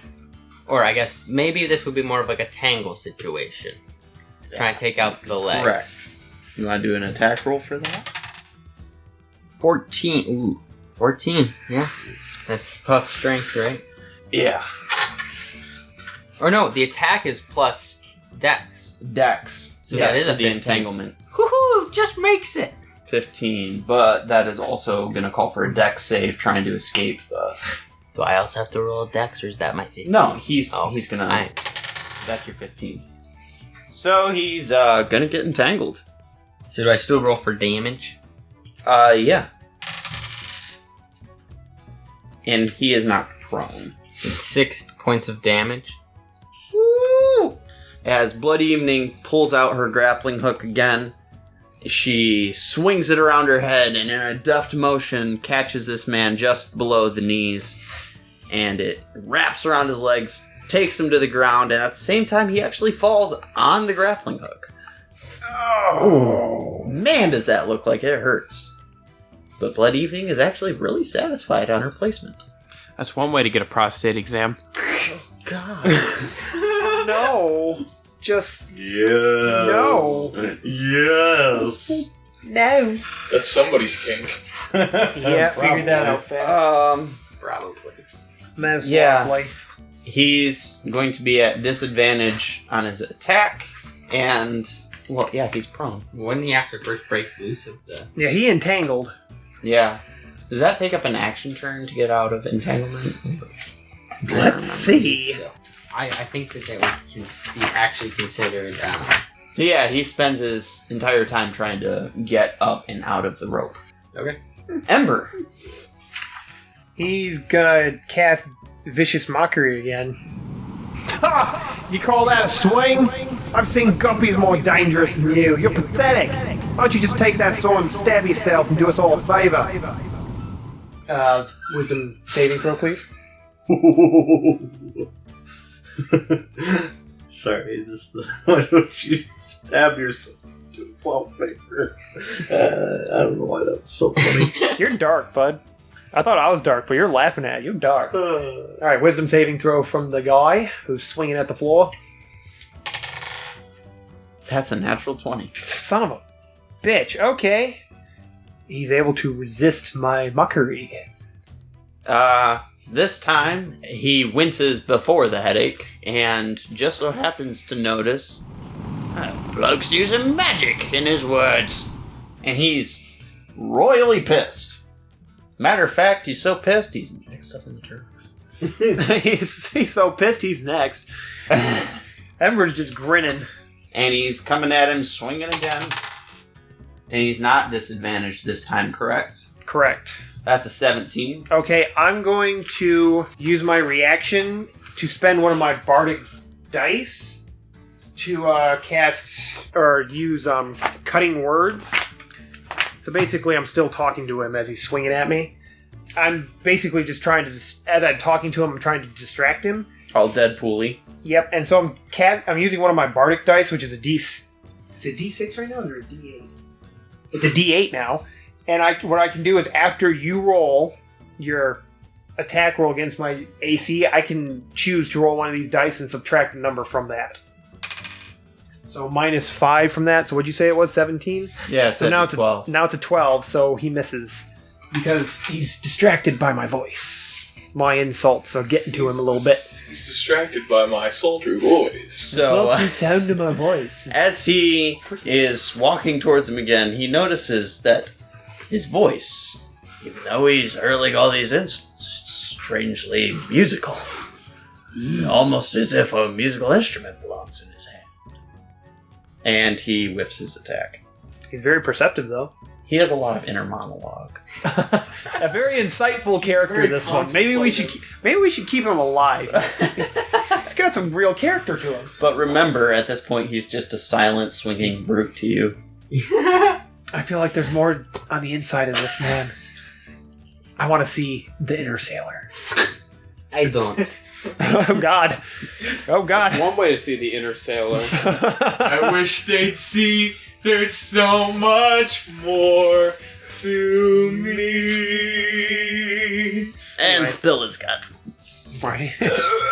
Or I guess maybe this would be more of like a tangle situation. Trying to take out the legs. Correct. You want to do an attack roll for that? 14. Ooh. 14. Yeah. That's plus strength, right? Yeah. Or no, the attack is plus dex. Dex. So that is a the 15. entanglement. Woohoo! Just makes it! 15, but that is also going to call for a dex save trying to escape the... Do I also have to roll a dex, or is that my 15? No, he's going to... Alright. That's your 15. So he's going to get entangled. So do I still roll for damage? Yeah. And he is not prone. It's 6 points of damage. Woo! As Blood Evening pulls out her grappling hook again, she swings it around her head and in a deft motion catches this man just below the knees, and it wraps around his legs, takes him to the ground, and at the same time he actually falls on the grappling hook. Oh, man, does that look like it hurts. But Blood Evening is actually really satisfied on her placement. That's one way to get a prostate exam. God. No. Just... Yes. No. Yes. No. That's somebody's kink. Yeah, figured that out fast. Probably. Most Yeah. likely. He's going to be at disadvantage on his attack, and, well, yeah, he's prone. Wouldn't he have to first break loose of the... Yeah, he entangled. Yeah. Does that take up an action turn to get out of entanglement? Let's see. So, I think that would be actually considered... So yeah, he spends his entire time trying to get up and out of the rope. Okay. Ember. He's gonna cast Vicious Mockery again. You call that a swing? I've seen guppies more dangerous than you. You're pathetic. Why don't you just take that sword and stab yourself and do us all a favor? Wisdom saving throw, please. Sorry, why don't you stab yourself? Do us all a favor. I don't know why that was so funny. You're dark, bud. I thought I was dark, but you're laughing at it. You're dark. Alright, wisdom saving throw from the guy who's swinging at the floor. That's a natural 20. Son of a bitch. Okay. He's able to resist my mockery. This time, he winces before the headache, and just so happens to notice bloke's using magic in his words. And he's royally pissed. Matter of fact, he's so pissed, he's next up in the turn. he's so pissed he's next. Ember's just grinning. And he's coming at him, swinging again. And he's not disadvantaged this time, correct? Correct. That's a 17. Okay, I'm going to use my reaction to spend one of my bardic dice to cast or use cutting words. So basically, I'm still talking to him as he's swinging at me. I'm basically just trying to, as I'm talking to him, I'm trying to distract him. All Deadpool-y. Yep, and so I'm using one of my bardic dice, which is a Is it D6 right now or a D8? It's a D8 now. And what I can do is after you roll your attack roll against my AC, I can choose to roll one of these dice and subtract the number from that. So -5 from that. So what'd you say it was? 17? Yeah, so now it's 12. Now it's a 12, so he misses. Because he's distracted by my voice. My insults are getting to him a little bit. He's distracted by my sultry voice. So, the sound of my voice. as he is walking towards him again, he notices that his voice, even though he's hurling all these insults, it's strangely musical. Almost as if a musical instrument belongs in his hand. And he whiffs his attack. He's very perceptive, though. He has a lot of inner monologue. A very insightful character, Very this one. Maybe we should keep him alive. He's got some real character to him. But remember, at this point, he's just a silent, swinging brute to you. I feel like there's more on the inside of this man. I want to see the inner sailor. I don't. Oh, God. Oh, God. One way to see the inner sailor. I wish they'd see there's so much more to me. And Right. spill his guts. Right.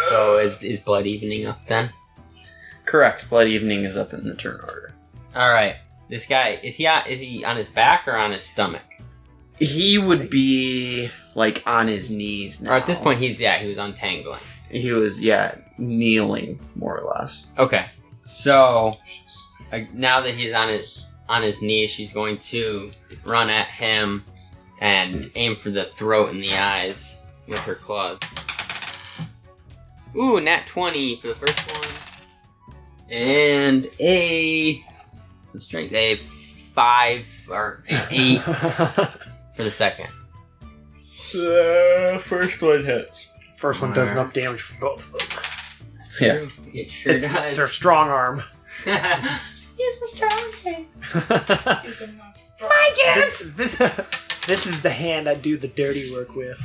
So is Blood Evening up then? Correct. Blood Evening is up in the turn order. All right. This guy is he on his back or on his stomach? He would be like on his knees now. Or at this point, he was untangling. He was kneeling more or less. Okay. So now that he's on his knees, she's going to run at him and aim for the throat and the eyes with her claws. Ooh, nat 20 for the first one. And a 5 or an 8 for the second. The first one hits. First one does enough damage for both of them. Yeah. It sure It's does. her strong arm. Use my strong hand. My chance! This is the hand I do the dirty work with.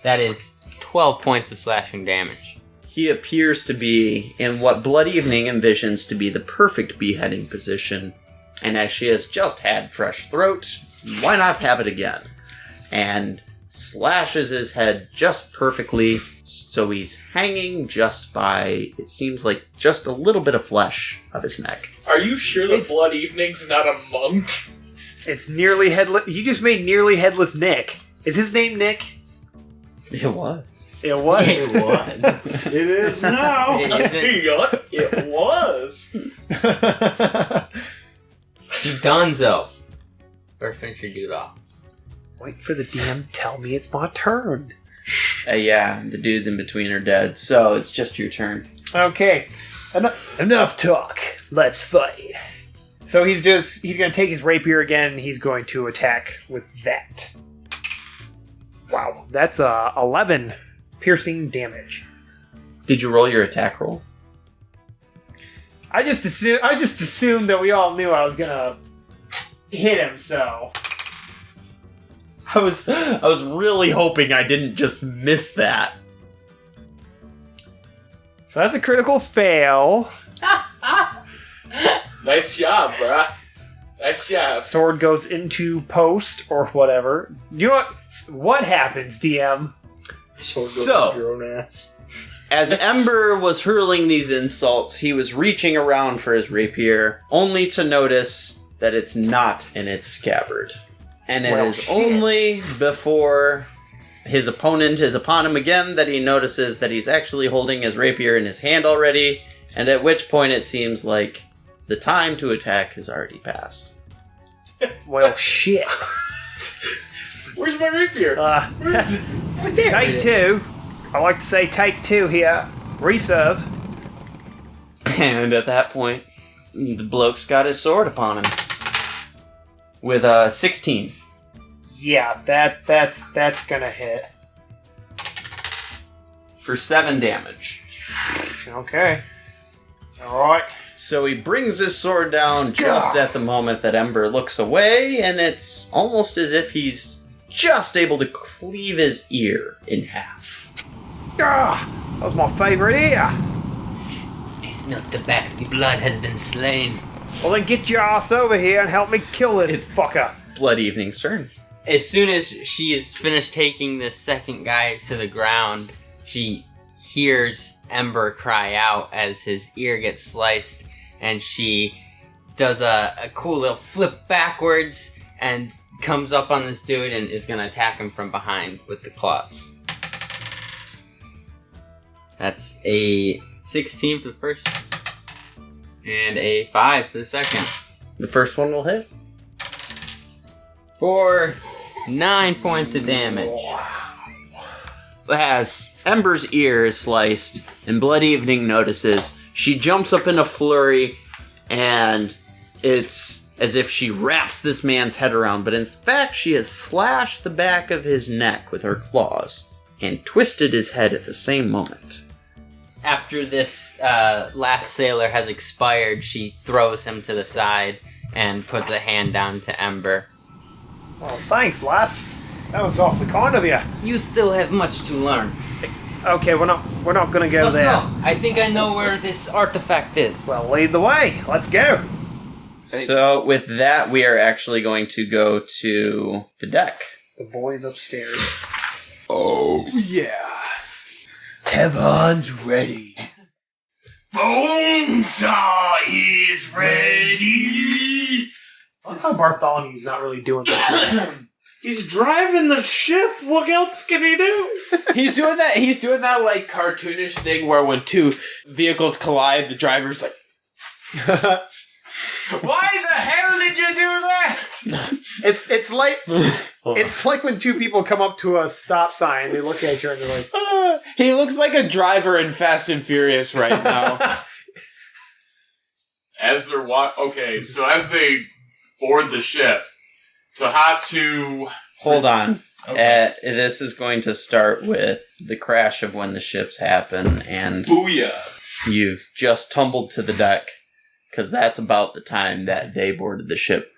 That is 12 points of slashing damage. He appears to be in what Blood Evening envisions to be the perfect beheading position, and as she has just had fresh throat, why not have it again? And slashes his head just perfectly, so he's hanging just by, it seems like, just a little bit of flesh of his neck. Are you sure that Blood Evening's not a monk? It's nearly headless. You just made nearly headless Nick. Is his name Nick? It was. It was. It was. It is now. It was. Dunzo. Better finish your dude off. Wait for the DM to tell me it's my turn. Yeah, the dudes in between are dead, so it's just your turn. Okay. Enough talk. Let's fight. So he's going to take his rapier again, and he's going to attack with that. Wow. That's 11 piercing damage. Did you roll your attack roll? I just assumed that we all knew I was gonna hit him, so I was really hoping I didn't just miss that. So that's a critical fail. Nice job, bruh. Nice job. Sword goes into post or whatever. You know what happens, DM? So, your own ass. as Ember was hurling these insults, he was reaching around for his rapier, only to notice that it's not in its scabbard. And it is only before his opponent is upon him again that he notices that he's actually holding his rapier in his hand already, and at which point it seems like the time to attack has already passed. Well, shit. Where's my rapier? Where is it? Take two. I like to say take two here. Reserve. And at that point, the bloke's got his sword upon him. With a 16. Yeah, that's gonna hit. For 7 damage. Okay. Alright. So he brings his sword down just at the moment that Ember looks away, and it's almost as if he's just able to cleave his ear in half. That was my favourite ear. I smell Tabaxi blood has been slain. Well, then get your ass over here and help me kill this fucker. Blood Evening's turn. As soon as she is finished taking this second guy to the ground, she hears Ember cry out as his ear gets sliced, and she does a cool little flip backwards and comes up on this dude and is going to attack him from behind with the claws. That's a 16 for the first, and a 5 for the second. The first one will hit. For 9 points of damage. As Ember's ear is sliced and Blood Evening notices, she jumps up in a flurry, and it's as if she wraps this man's head around, but in fact she has slashed the back of his neck with her claws and twisted his head at the same moment. After this last sailor has expired, she throws him to the side and puts a hand down to Ember. Well, thanks, lass. That was awfully kind of you. You still have much to learn. Okay, we're not gonna go Let's there. go. I think I know where this artifact is. Well, lead the way. Let's go. So with that, we are actually going to go to the deck. The boys upstairs. Oh, yeah. Tevon's ready. Bonesaw is ready. I like how Bartholomew's not really doing that. He's driving the ship. What else can he do? He's doing that like cartoonish thing where when two vehicles collide, the driver's like, Why the hell did you do that? It's like when two people come up to a stop sign, they look at each other and they're like, he looks like a driver in Fast and Furious right now. As they're so as they board the ship, Tohatu... Hold on. Okay. This is going to start with the crash of when the ships happen, and Booyah! you've just tumbled to the deck, because that's about the time that they boarded the ship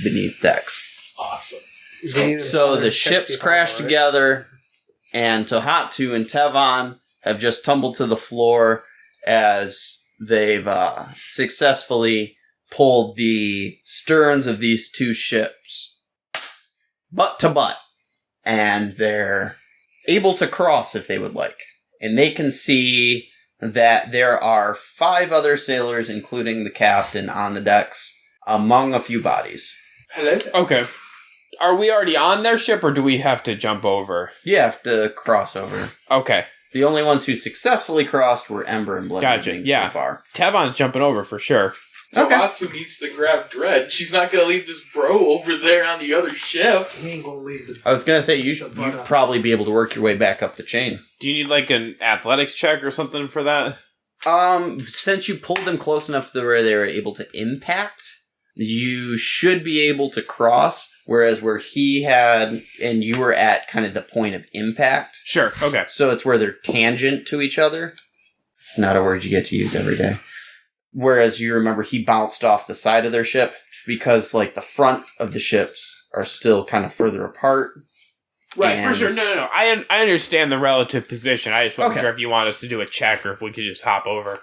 beneath decks. Awesome. So the ships crash together, and Tohatu and Tevon have just tumbled to the floor as they've successfully pulled the sterns of these two ships butt to butt, and they're able to cross if they would like. And they can see that there are 5 other sailors, including the captain, on the decks, among a few bodies. Hello? Okay. Are we already on their ship, or do we have to jump over? You have to cross over. Okay. The only ones who successfully crossed were Ember and Blood Gotcha, yeah. so far. Tevon's jumping over for sure. Tohatu needs to grab Dredge. She's not going to leave this bro over there on the other ship. he ain't gonna leave the... I was going to say, you'd probably be able to work your way back up the chain. Do you need like an athletics check or something for that? Since you pulled them close enough to where they were able to impact, you should be able to cross, whereas where he had, and you were at kind of the point of impact. Sure, okay. So it's where they're tangent to each other. It's not a word you get to use every day. Whereas you remember he bounced off the side of their ship because like the front of the ships are still kind of further apart. Right, for sure. No. I understand the relative position. I just wasn't Okay. sure if you want us to do a check or if we could just hop over.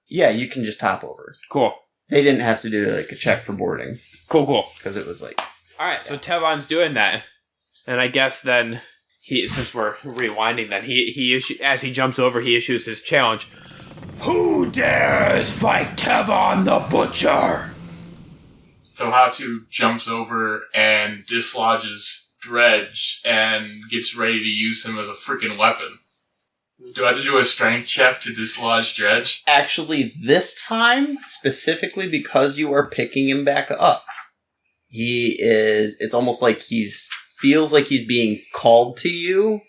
Yeah, you can just hop over. Cool. They didn't have to do like a check for boarding. Cool. Because it was like... Alright, so Tevon's doing that. And I guess then, since we're rewinding, then as he jumps over, he issues his challenge. Who dares fight Tevon the Butcher? Tohatu jumps over and dislodges Dredge and gets ready to use him as a freaking weapon. Do I have to do a strength check to dislodge Dredge? Actually, this time, specifically because you are picking him back up, it's almost like feels like he's being called to you,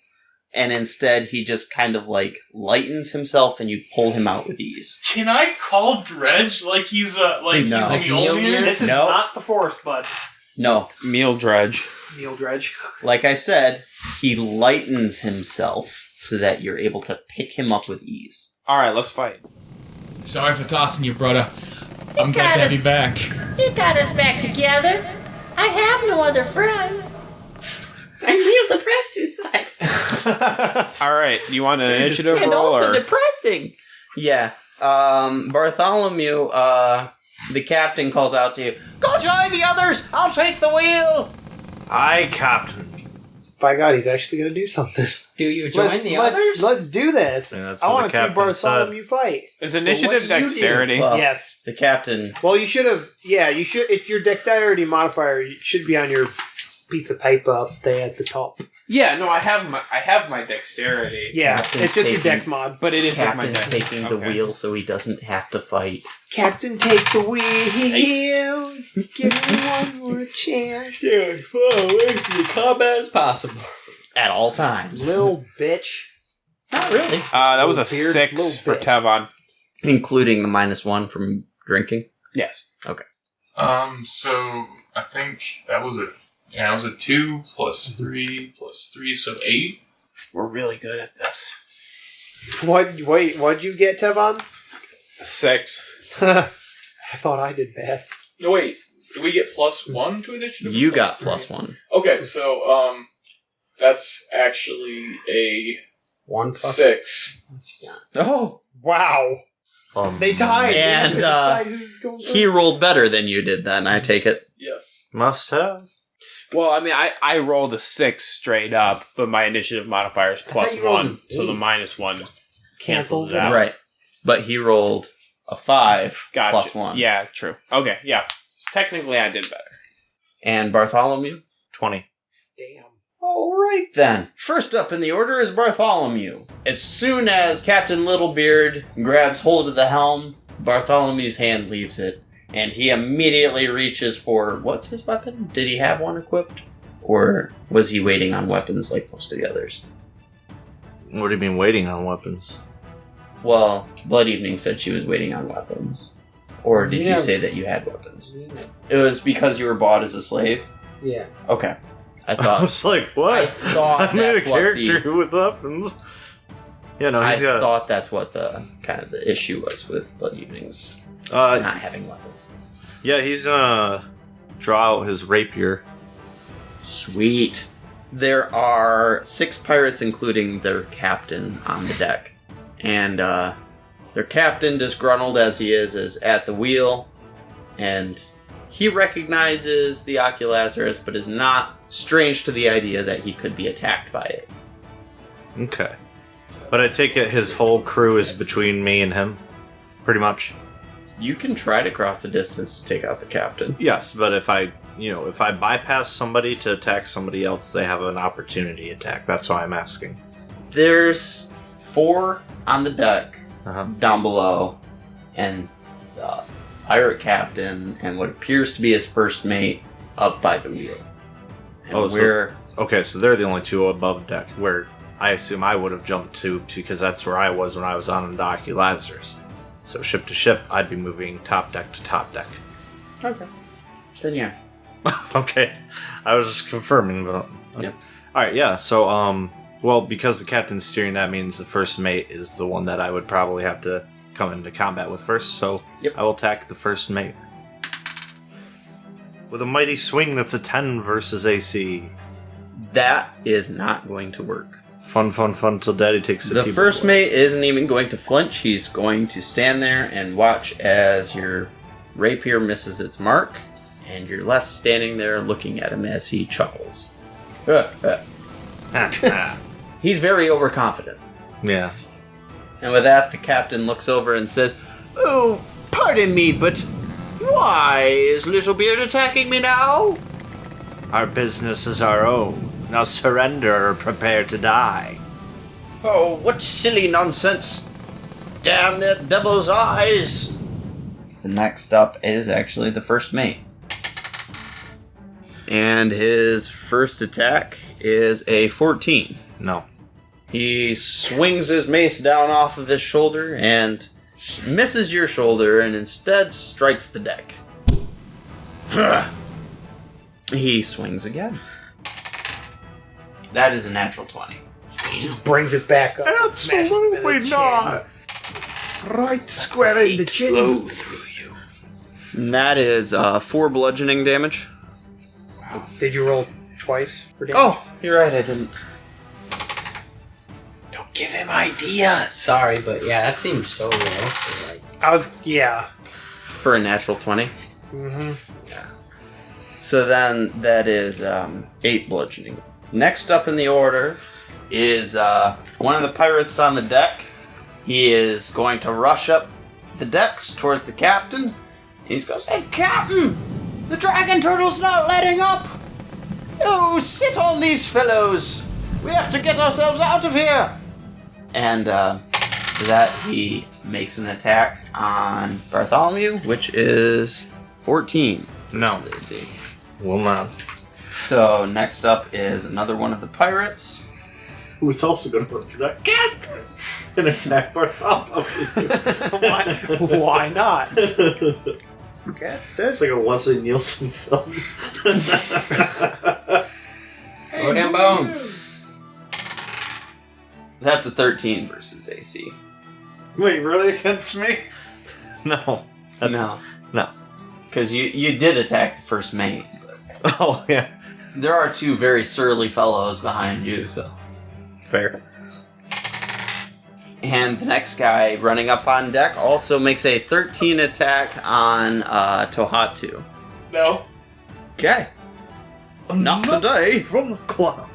and instead he just kind of like lightens himself and you pull him out with ease. Can I call Dredge like he's a No. Mjolnir? This is No. not the Force, bud. No. Meal Dredge. Neil Dredge. Like I said, he lightens himself so that you're able to pick him up with ease. All right, let's fight. Sorry for tossing you, brother. I'm glad to have you back. You got us back together. I have no other friends. I'm real depressed inside. All right, do you want an initiative And roll also or? depressing. Yeah. Bartholomew, the captain calls out to you, "Go join the others! I'll take the wheel!" Aye, Captain. By God, he's actually going to do something. Do you join the others? Let's do this. Yeah, that's I what want the to see captain Bartholomew fight. Is initiative Well, what do you do? dexterity? Well, Yes. The captain. Well, you should have. Yeah, you should. It's your dexterity modifier. It should be on your piece of paper up there at the top. Yeah, no, I have my dexterity. Yeah, Captain's it's just your taking- dex mod. But it is my Captain's dex. taking the Okay. wheel so he doesn't have to fight. Captain, take the wheel. Give me one more chance. Dude, far away from the combat as possible. At all times. Little bitch. Not really. That was a Little beard, 6 little for bitch. Tevon. Including the -1 from drinking. Yes. So I think that was a 2 + 3 + 3, so 8. We're really good at this. What'd you get, Tevon? A 6. I thought I did bad. No, wait. Did we get +1 to initiative? You or got +3? +1. Okay, so that's actually a 1 plus 6. Oh. Wow. They tied. And, They decide who's going first. He rolled better than you did then, I take it. Yes. Must have. Well, I mean, I rolled a 6 straight up, but my initiative modifier is thought you rolled +1, so the -1 cancels it Yeah. out. Right. But he rolled a 5 Gotcha. +1. Yeah, true. Okay, yeah. Technically, I did better. And Bartholomew? 20. Damn. All right then. First up in the order is Bartholomew. As soon as Captain Littlebeard grabs hold of the helm, Bartholomew's hand leaves it, and he immediately reaches for what's his weapon? Did he have one equipped, or was he waiting on weapons like most of the others? What do you mean waiting on weapons? Well, Blood Evening said she was waiting on weapons, or did you say that you had weapons? It was because you were bought as a slave. Yeah. Okay, I I thought. was like, what? I thought I made a that's what character with weapons. Yeah, no, I he's got. thought that's what the kind of the issue was with Blood Evenings Uh, not having weapons. yeah, he's gonna draw out his rapier. Sweet. There are 6 pirates, including their captain, on the deck, and their captain, disgruntled as he is at the wheel, and he recognizes the Oculazarus, but is not strange to the idea that he could be attacked by it. Okay. But I take it his whole crew is between me and him, pretty much. You can try to cross the distance to take out the captain. Yes, but if I bypass somebody to attack somebody else, they have an opportunity attack. That's why I'm asking. There's 4 on the deck Uh-huh. down below, and the pirate captain and what appears to be his first mate up by the wheel. And Okay, so they're the only 2 above deck, where I assume I would have jumped to, because that's where I was when I was on the Oculazarus. So ship to ship, I'd be moving top deck to top deck. Okay. Then yeah. Okay, I was just confirming, but Yep. All right, yeah. So, well, because the captain's steering, that means the first mate is the one that I would probably have to come into combat with first. So, Yep. I will attack the first mate with a mighty swing. That's a 10 versus AC. That is not going to work. Fun till Daddy takes the The T-ball first away. mate isn't even going to flinch. He's going to stand there and watch as your rapier misses its mark, and you're left standing there looking at him as he chuckles. He's very overconfident. Yeah. And with that, the captain looks over and says, "Oh, pardon me, but why is Littlebeard attacking me now?" Our business is our own. Now surrender or prepare to die. "Oh, what silly nonsense! Damn that devil's eyes!" The next up is actually the first mate. And his first attack is a 14. No. He swings his mace down off of his shoulder and misses your shoulder and instead strikes the deck. He swings again. That is a natural 20. He just brings it back up. Absolutely not. Right square in the chin. Flow through you. And that is 4 bludgeoning damage. Did you roll twice for damage? Oh, you're right, I didn't. Don't give him ideas. Sorry, but yeah, that seems so low. For like, For a natural 20. Mm-hmm. So then that is 8 bludgeoning. Next up in the order is one of the pirates on the deck. He is going to rush up the decks towards the captain. He goes, "Hey, Captain! The dragon turtle's not letting up! Oh, sit on these fellows! We have to get ourselves out of here!" And for that, he makes an attack on Bartholomew, which is 14. No. AC. Will not. So next up is another one of the pirates. Who's also going to look at that captain and attack Bartholomew. Why not? Okay. That's like a Wesley Nielsen film. Go down bones. That's a 13 versus AC. Wait, really against me? No. No. No. Because you did attack the first mate. But Oh, yeah. there are 2 very surly fellows behind you, so. Fair. And the next guy running up on deck also makes a 13 attack on Tohatu. No. Okay. Not today. From the corner.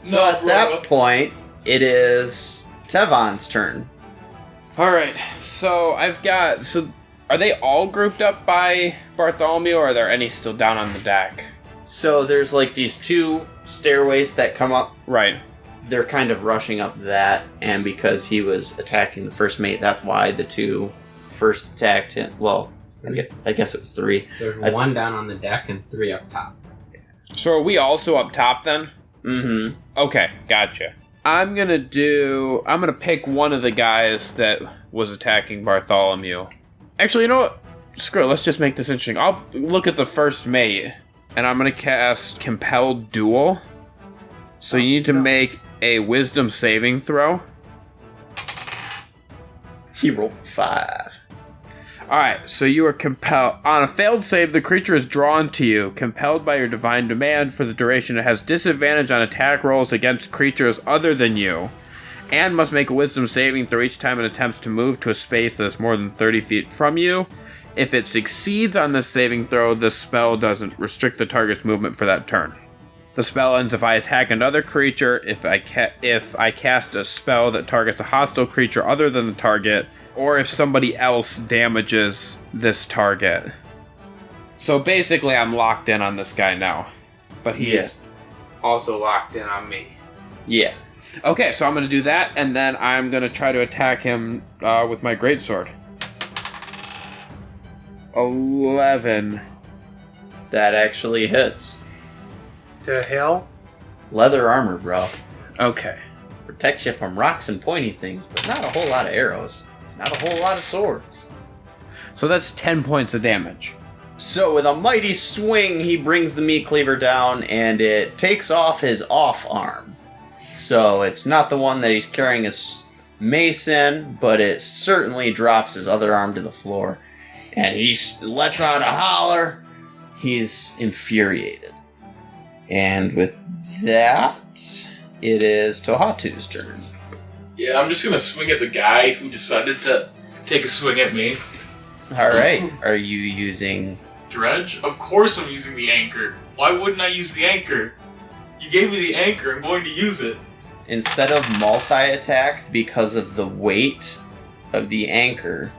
So at that point, it is Tevon's turn. All right. So I've got. So are they all grouped up by Bartholomew, or are there any still down on the deck? So there's like these 2 stairways that come up. Right. They're kind of rushing up that, and because he was attacking the first mate, that's why the 2 first attacked him. Well, I guess it was 3. There's 1 down on the deck and 3 up top. So are we also up top then? Mm-hmm. Okay, gotcha. I'm gonna pick one of the guys that was attacking Bartholomew. Actually, you know what? Screw it, let's just make this interesting. I'll look at the first mate, and I'm gonna cast Compelled Duel. So you need to make a Wisdom saving throw. He rolled 5. Alright, so you are compelled. On a failed save, the creature is drawn to you, compelled by your divine demand. For the duration, it has disadvantage on attack rolls against creatures other than you, and must make a Wisdom saving throw each time it attempts to move to a space that is more than 30 feet from you. If it succeeds on this saving throw, the spell doesn't restrict the target's movement for that turn. The spell ends if I attack another creature, if I cast a spell that targets a hostile creature other than the target, or if somebody else damages this target. So basically I'm locked in on this guy now. But he is also locked in on me. Yeah. Okay, so I'm going to do that, and then I'm going to try to attack him with my greatsword. 11. That actually hits. To hell? Leather armor, bro. Okay. Protects you from rocks and pointy things, but not a whole lot of arrows. Not a whole lot of swords. So that's 10 points of damage. So with a mighty swing, he brings the meat cleaver down, and it takes off his off arm. So it's not the one that he's carrying his mace in, but it certainly drops his other arm to the floor. And he lets out a holler. He's infuriated. And with that, it is Tohatu's turn. Yeah, I'm just gonna swing at the guy who decided to take a swing at me. Alright, are you using... Dredge? Of course I'm using the anchor. Why wouldn't I use the anchor? You gave me the anchor, I'm going to use it. Instead of multi-attack, because of the weight of the anchor,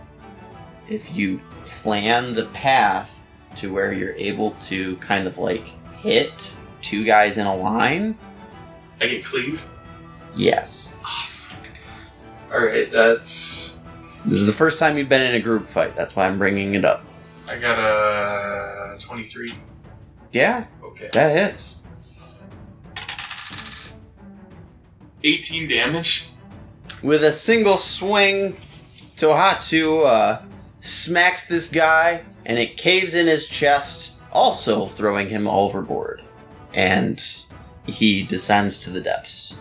if you plan the path to where you're able to kind of like hit 2 guys in a line... I get cleave? Yes. Awesome. Alright, that's... This is the first time you've been in a group fight, that's why I'm bringing it up. I got a 23. Yeah, Okay. that hits. 18 damage? With a single swing, Tohatu smacks this guy, and it caves in his chest, also throwing him overboard. And he descends to the depths.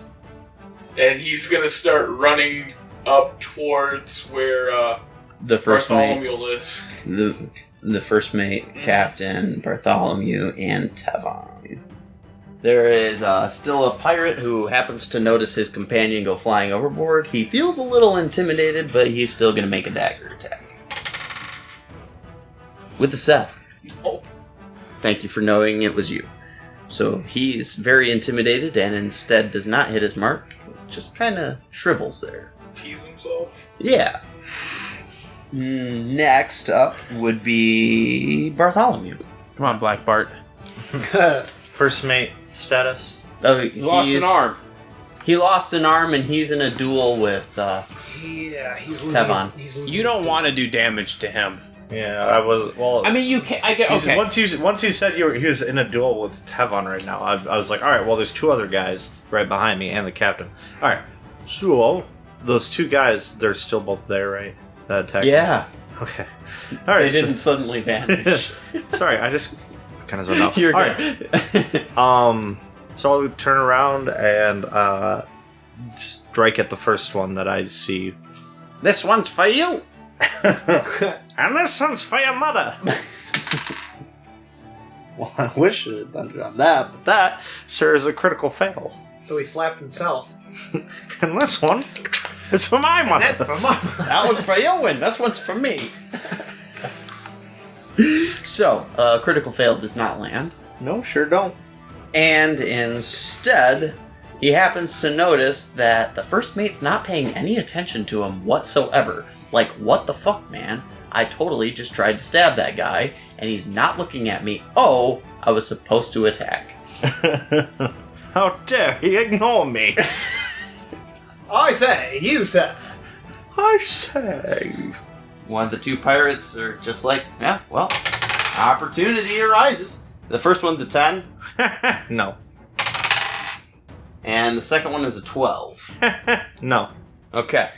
And he's gonna start running up towards where The first mate, Bartholomew is. the first mate, Captain Bartholomew, and Tevon. There is still a pirate who happens to notice his companion go flying overboard. He feels a little intimidated, but he's still going to make a dagger attack. With the set. Oh. Thank you for knowing it was you. So he's very intimidated and instead does not hit his mark. Just kind of shrivels there. Tease himself. Yeah. Next up would be Bartholomew. Come on, Black Bart. First mate status. Oh, He lost an arm. He lost an arm, and he's in a duel with He's Tevon. You don't want to do damage to him. Yeah, I was. Well, I mean, you can. I get. he's- Okay. once you said he was in a duel with Tevon right now, I was like, all right, well, there's two other guys right behind me and the captain. All right, so those two guys, they're still both there, right? That attack. Yeah. Okay. All right. They didn't suddenly vanish. Sorry, I just kind of zoned out. You're All good. right. So I'll turn around and strike at the first one that I see. This one's for you. And this one's for your mother. Well, I wish it had done it on that. But that, sir, is a critical fail. So he slapped himself. And this one is for my mother. That's for my That one's for you, and this one's for me. So, critical fail does not land. No, sure don't. And instead, he happens to notice that the first mate's not paying any attention to him whatsoever. Like, what the fuck, man? I totally just tried to stab that guy, and he's not looking at me. Oh, I was supposed to attack. How dare he ignore me? I say, you say. I say. One of the two pirates are just like, yeah, well, opportunity arises. The first one's a 10, No. and the second one is a 12. No. Okay.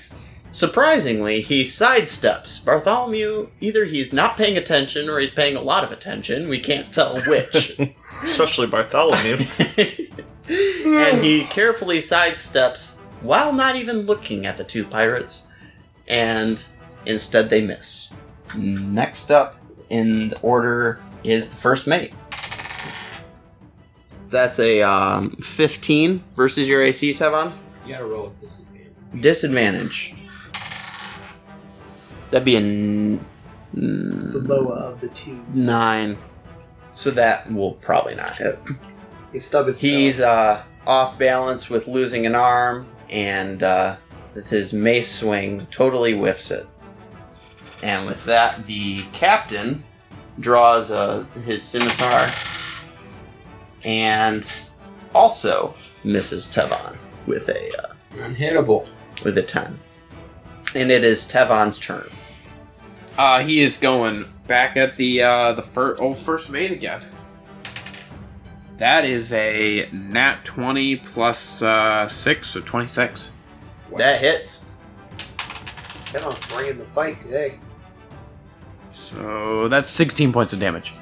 Surprisingly, he sidesteps. Bartholomew, either he's not paying attention or he's paying a lot of attention. We can't tell which. Especially Bartholomew. And he carefully sidesteps while not even looking at the two pirates. And instead they miss. Next up in the order is the first mate. That's a 15 versus your AC, Tevon. You gotta roll with disadvantage. Disadvantage. That'd be a The lower of the two. 9. So that will probably not hit. He stubbed his He's off balance with losing an arm, and with his mace swing, totally whiffs it. And with that, the captain draws his scimitar and also misses Tevon with a Unhittable. 10. And it is Tevon's turn. He is going back at the first mate again. That is a nat 20 plus 6, so 26. That hits. Tevon's bringing the fight today. So that's 16 points of damage.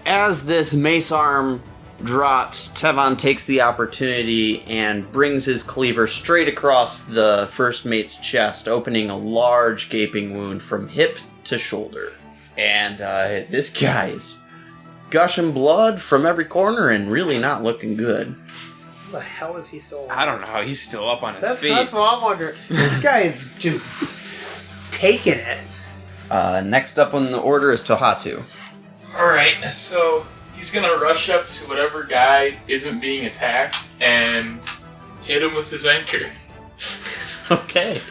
As this mace arm drops, Tevon takes the opportunity and brings his cleaver straight across the first mate's chest, opening a large gaping wound from hip to shoulder. And this guy is gushing blood from every corner and really not looking good. How the hell is he still alive? I don't know. He's still up on his feet. That's what I'm wondering. This guy is just taking it. Next up on the order is Tohatu. Alright, so he's gonna rush up to whatever guy isn't being attacked and hit him with his anchor. Okay.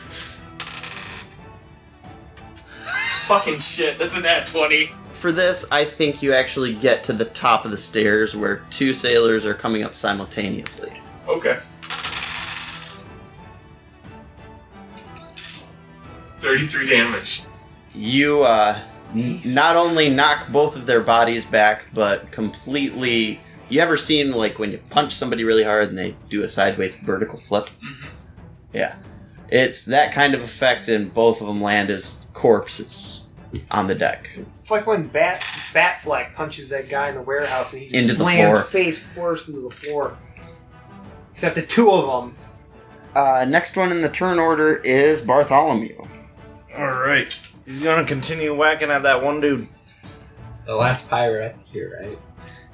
Fucking shit, that's a nat 20. For this, I think you actually get to the top of the stairs where two sailors are coming up simultaneously. Okay. 33 damage. You not only knock both of their bodies back, but completely... You ever seen, like, when you punch somebody really hard and they do a sideways vertical flip? Mm-hmm. Yeah. It's that kind of effect, and both of them land as corpses on the deck. It's like when Batfleck punches that guy in the warehouse and he just Into the slams floor. face first into the floor. Except it's two of them. Next one in the turn order is Bartholomew. Alright. He's gonna continue whacking at that one dude. The last pirate up here, right?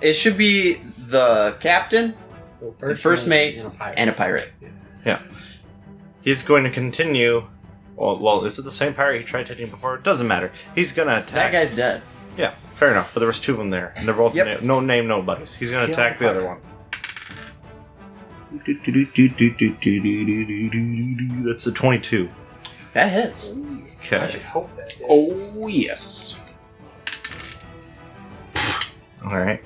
It should be the captain, Well, the first mate, and a pirate. and a pirate. Yeah. He's going to continue. Well, is it the same pirate he tried hitting before? It doesn't matter. He's gonna attack. That guy's dead. Yeah, fair enough. But there was two of them there, and they're both Yep. no name nobodies. He's gonna attack the other one. That's a 22. That hits. Okay. Hope that. Oh, yes. Alright.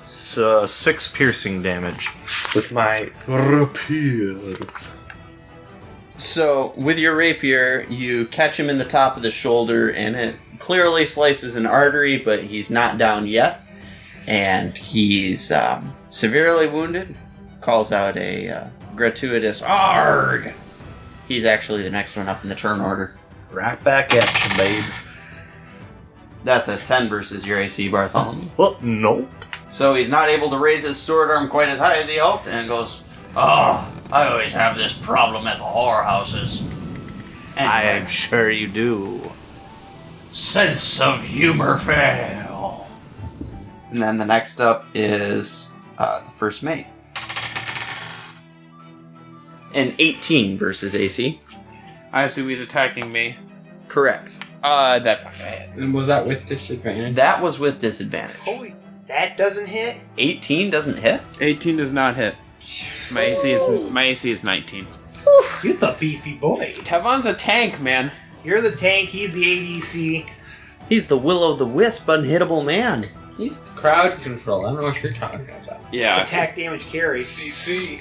So, 6 piercing damage. With my rapier. So, with your rapier, you catch him in the top of the shoulder, and it clearly slices an artery, but he's not down yet. And he's severely wounded. Calls out a gratuitous ARG! He's actually the next one up in the turn order. Right back at you, babe. That's a 10 versus your AC, Bartholomew. Well, nope. So he's not able to raise his sword arm quite as high as he hoped, and goes, "Oh, I always have this problem at the whorehouses." I am sure you do. Sense of humor fail. And then the next up is the first mate. An 18 versus AC. I assume he's attacking me. Correct. That's not gonna hit. And was that with disadvantage? That was with disadvantage. Holy, that doesn't hit? 18 doesn't hit? 18 does not hit. My AC is 19. You're the beefy boy. Tevon's a tank, man. You're the tank, he's the ADC. He's the will-o'-the-wisp unhittable man. He's the crowd control. I don't know what you're talking about. Yeah. Attack damage carry. CC,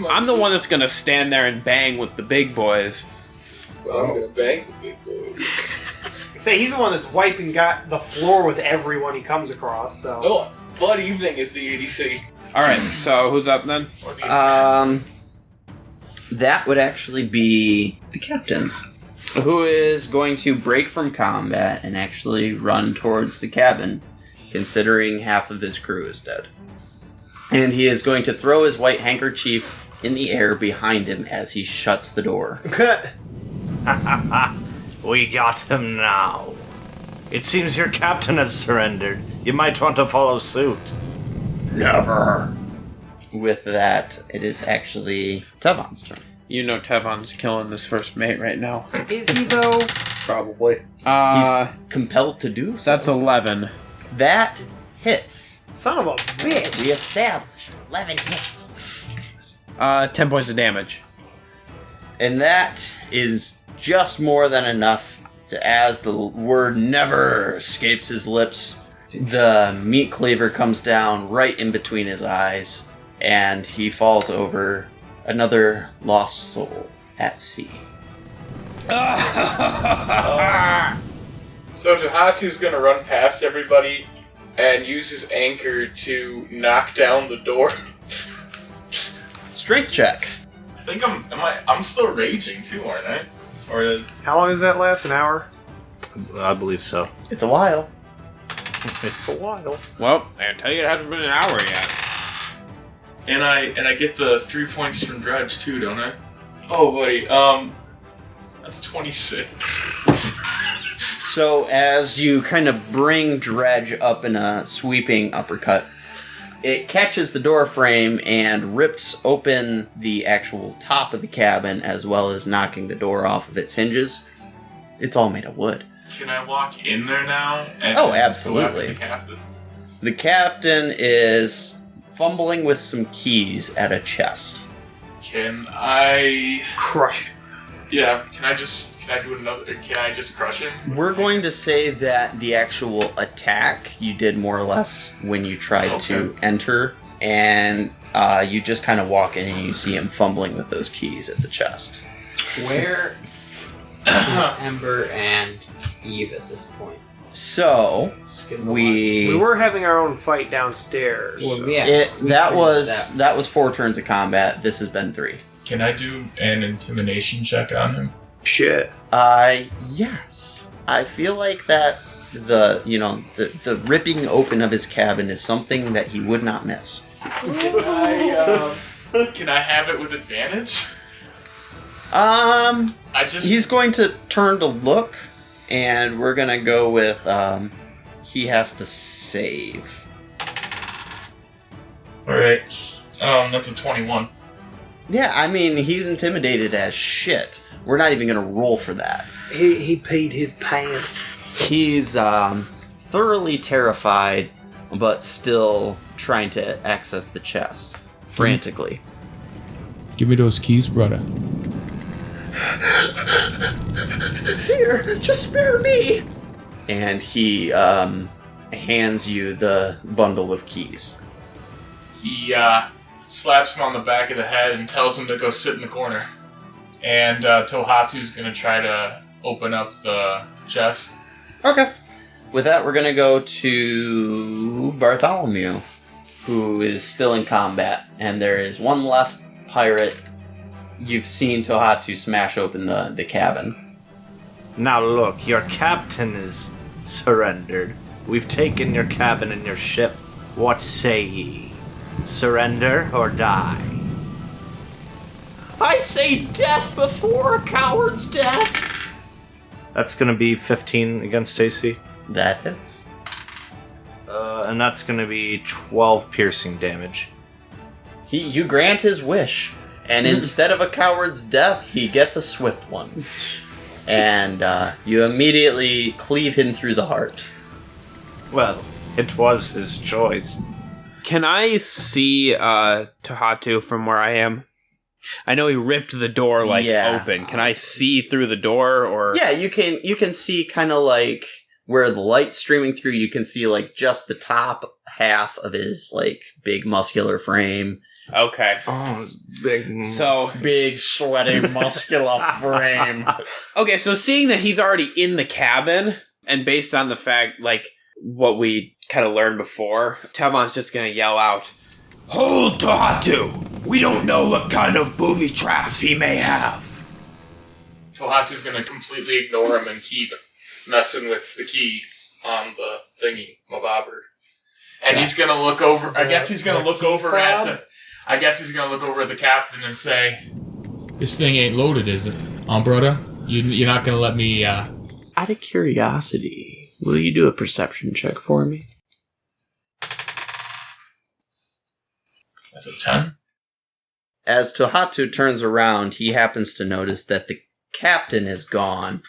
I'm the one that's gonna stand there and bang with the big boys. well, I'm gonna bang the big boys. Say he's the one that's wiping got the floor with everyone he comes across, so. Oh, Blood Evening is the ADC. Alright, so who's up then? Or the assassin. That would actually be the captain, who is going to break from combat and actually run towards the cabin, considering half of his crew is dead. And he is going to throw his white handkerchief in the air behind him as he shuts the door. We got him now. It seems your captain has surrendered. You might want to follow suit. Never. With that, it is actually Tevon's turn. You know Tevon's killing this first mate right now. Is he though? Probably. He's compelled to do so. That's 11. That hits. Son of a bitch. We established 11 hits. 10 points of damage. And that is just more than enough to, as the word never escapes his lips, the meat cleaver comes down right in between his eyes, and he falls over, another lost soul at sea. So Tohatu's gonna run past everybody and use his anchor to knock down the door. Strength check. I think I'm still raging too, aren't I? Or How long does that last? An hour? I believe so. It's a while. It's a while. Well, I tell you it hasn't been an hour yet. and I get the 3 points from Dredge too, don't I? Oh buddy, that's 26. So as you kind of bring Dredge up in a sweeping uppercut, it catches the door frame and rips open the actual top of the cabin, as well as knocking the door off of its hinges. It's all made of wood. Can I walk in there now? And Oh, go absolutely. after the captain? The captain is fumbling with some keys at a chest. Can I? Crush. Yeah. Can I do another? Can I just crush him? We're going to say that the actual attack you did more or less when you tried to enter, and you just kind of walk in and you see him fumbling with those keys at the chest. Where is Ember and Eve at this point? So we were having our own fight downstairs. Well, so- yeah. that was 4 turns of combat. This has been 3. Can I do an intimidation check on him? Shit. Yes. I feel like that the ripping open of his cabin is something that he would not miss. Can I Can I have it with advantage? He's going to turn to look, and we're gonna go with he has to save. Alright. That's a 21. Yeah, I mean, he's intimidated as shit. We're not even gonna roll for that. He peed his pants. He's thoroughly terrified, but still trying to access the chest frantically. Give me those keys, brother. Here, just spare me! And he hands you the bundle of keys. He slaps him on the back of the head and tells him to go sit in the corner. And Tohatu's going to try to open up the chest. Okay. With that, we're going to go to Bartholomew, who is still in combat. And there is one left pirate. You've seen Tohatu smash open the cabin. Now look, your captain is surrendered. We've taken your cabin and your ship. What say ye? Surrender or die? I say death before a coward's death! That's gonna be 15 against Stacy. That hits. And that's gonna be 12 piercing damage. You grant his wish, and instead of a coward's death, he gets a swift one. And you immediately cleave him through the heart. Well, it was his choice. Can I see Tohatu from where I am? I know he ripped the door open. Can I see through the door or? Yeah, you can see kind of like where the light's streaming through. You can see like just the top half of his like big muscular frame. Okay. Oh, big. So big sweaty muscular frame. Okay, so seeing that he's already in the cabin, and based on the fact like what we kind of learned before, Tevon's just gonna yell out, Hold, Tohatu! We don't know what kind of booby traps he may have. Tohatu's going to completely ignore him and keep messing with the key on the thingy, Mabobber. And he's going to look over, I guess he's going to look over at the captain and say, This thing ain't loaded, is it? Brother? You're not gonna let me, Out of curiosity, will you do a perception check for me? That's a 10. As Tohatu turns around, he happens to notice that the captain is gone,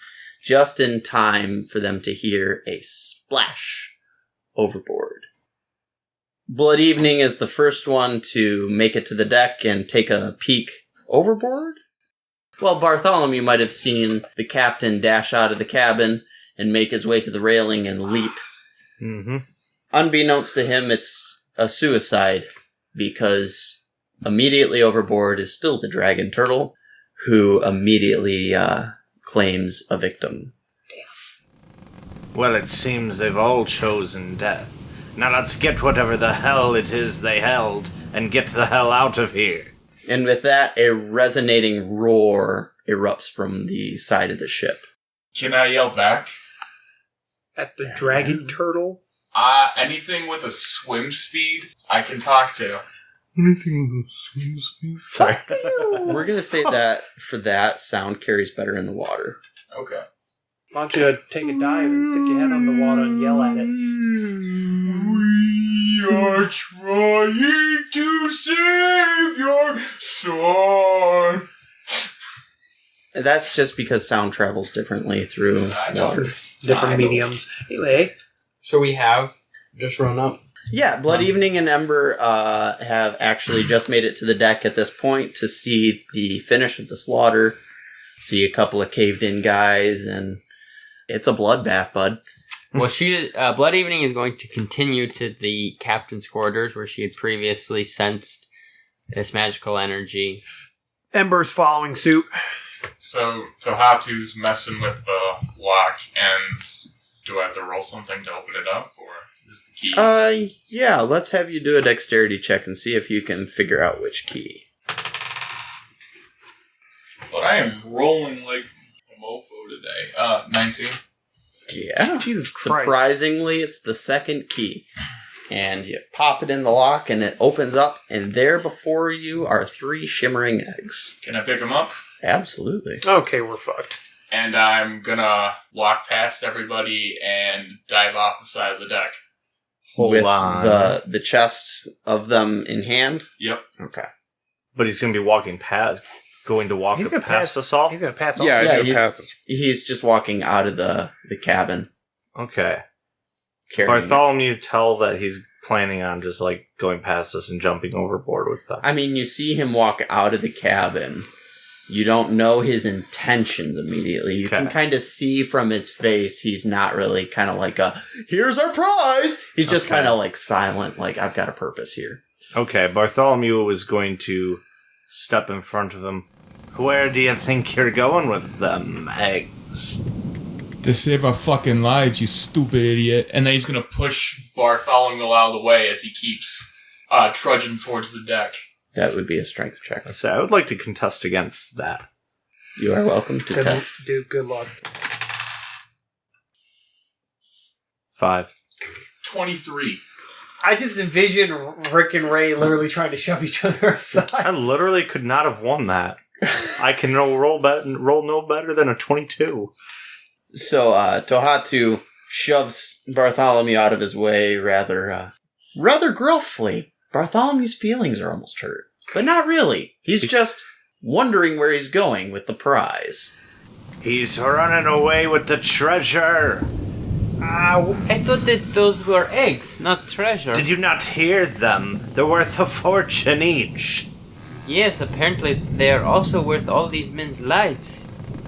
just in time for them to hear a splash overboard. Blood Evening is the first one to make it to the deck and take a peek overboard. Well, Bartholomew might have seen the captain dash out of the cabin and make his way to the railing and leap. Mm-hmm. Unbeknownst to him, it's a suicide, because immediately overboard is still the dragon turtle, who immediately claims a victim. Well, it seems they've all chosen death. Now let's get whatever the hell it is they held and get the hell out of here. And with that, a resonating roar erupts from the side of the ship. Can I yell back? At the dragon turtle? Anything with a swim speed, I can talk to. Anything with a swim speed? Sorry. We're going to say that for that, sound carries better in the water. Okay. Why don't you take a dive and stick your head on the water and yell at it? We are trying to save your son. That's just because sound travels differently through water. Different mediums. Anyway. So we have just run up. Yeah, Blood Evening and Ember have actually just made it to the deck at this point to see the finish of the slaughter, see a couple of caved-in guys, and it's a bloodbath, bud. Well, Blood Evening is going to continue to the captain's quarters where she had previously sensed this magical energy. Ember's following suit. So Tohatu's messing with the lock, and do I have to roll something to open it up, or is the key? Yeah, let's have you do a dexterity check and see if you can figure out which key. But I am rolling like a mofo today. 19. Yeah. Jesus Christ. Surprisingly, it's the second key. And you pop it in the lock, and it opens up, and there before you are 3 shimmering eggs. Can I pick them up? Absolutely. Okay, we're fucked. And I'm gonna walk past everybody and dive off the side of the deck. With on. the chest of them in hand? Yep. Okay. But he's going to be going to walk He's gonna past pass- us all? He's gonna pass on. Yeah, Yeah, I do he's- pass this. He's just walking out of the cabin. Okay. Carrying Bartholomew tell that he's planning on just, like, going past us and jumping overboard with them. I mean, you see him walk out of the cabin. You don't know his intentions immediately. You can Okay. kind of see from his face he's not really kind of like here's our prize! He's just Okay. kind of like silent, like, I've got a purpose here. Okay, Bartholomew was going to step in front of him. Where do you think you're going with them eggs? To save our fucking lives, you stupid idiot. And then he's gonna push Bartholomew out of the way as he keeps trudging towards the deck. That would be a strength check. I say I would like to contest against that. You are welcome to Good, test. dude, good luck. 5. 23. I just envision Rick and Ray literally trying to shove each other aside. I literally could not have won that. I can roll no better than a 22. So, Tohatu shoves Bartholomew out of his way rather gruffly. Bartholomew's feelings are almost hurt. But not really. He's just wondering where he's going with the prize. He's running away with the treasure. I thought that those were eggs, not treasure. Did you not hear them? They're worth a fortune each. Yes, apparently they are also worth all these men's lives.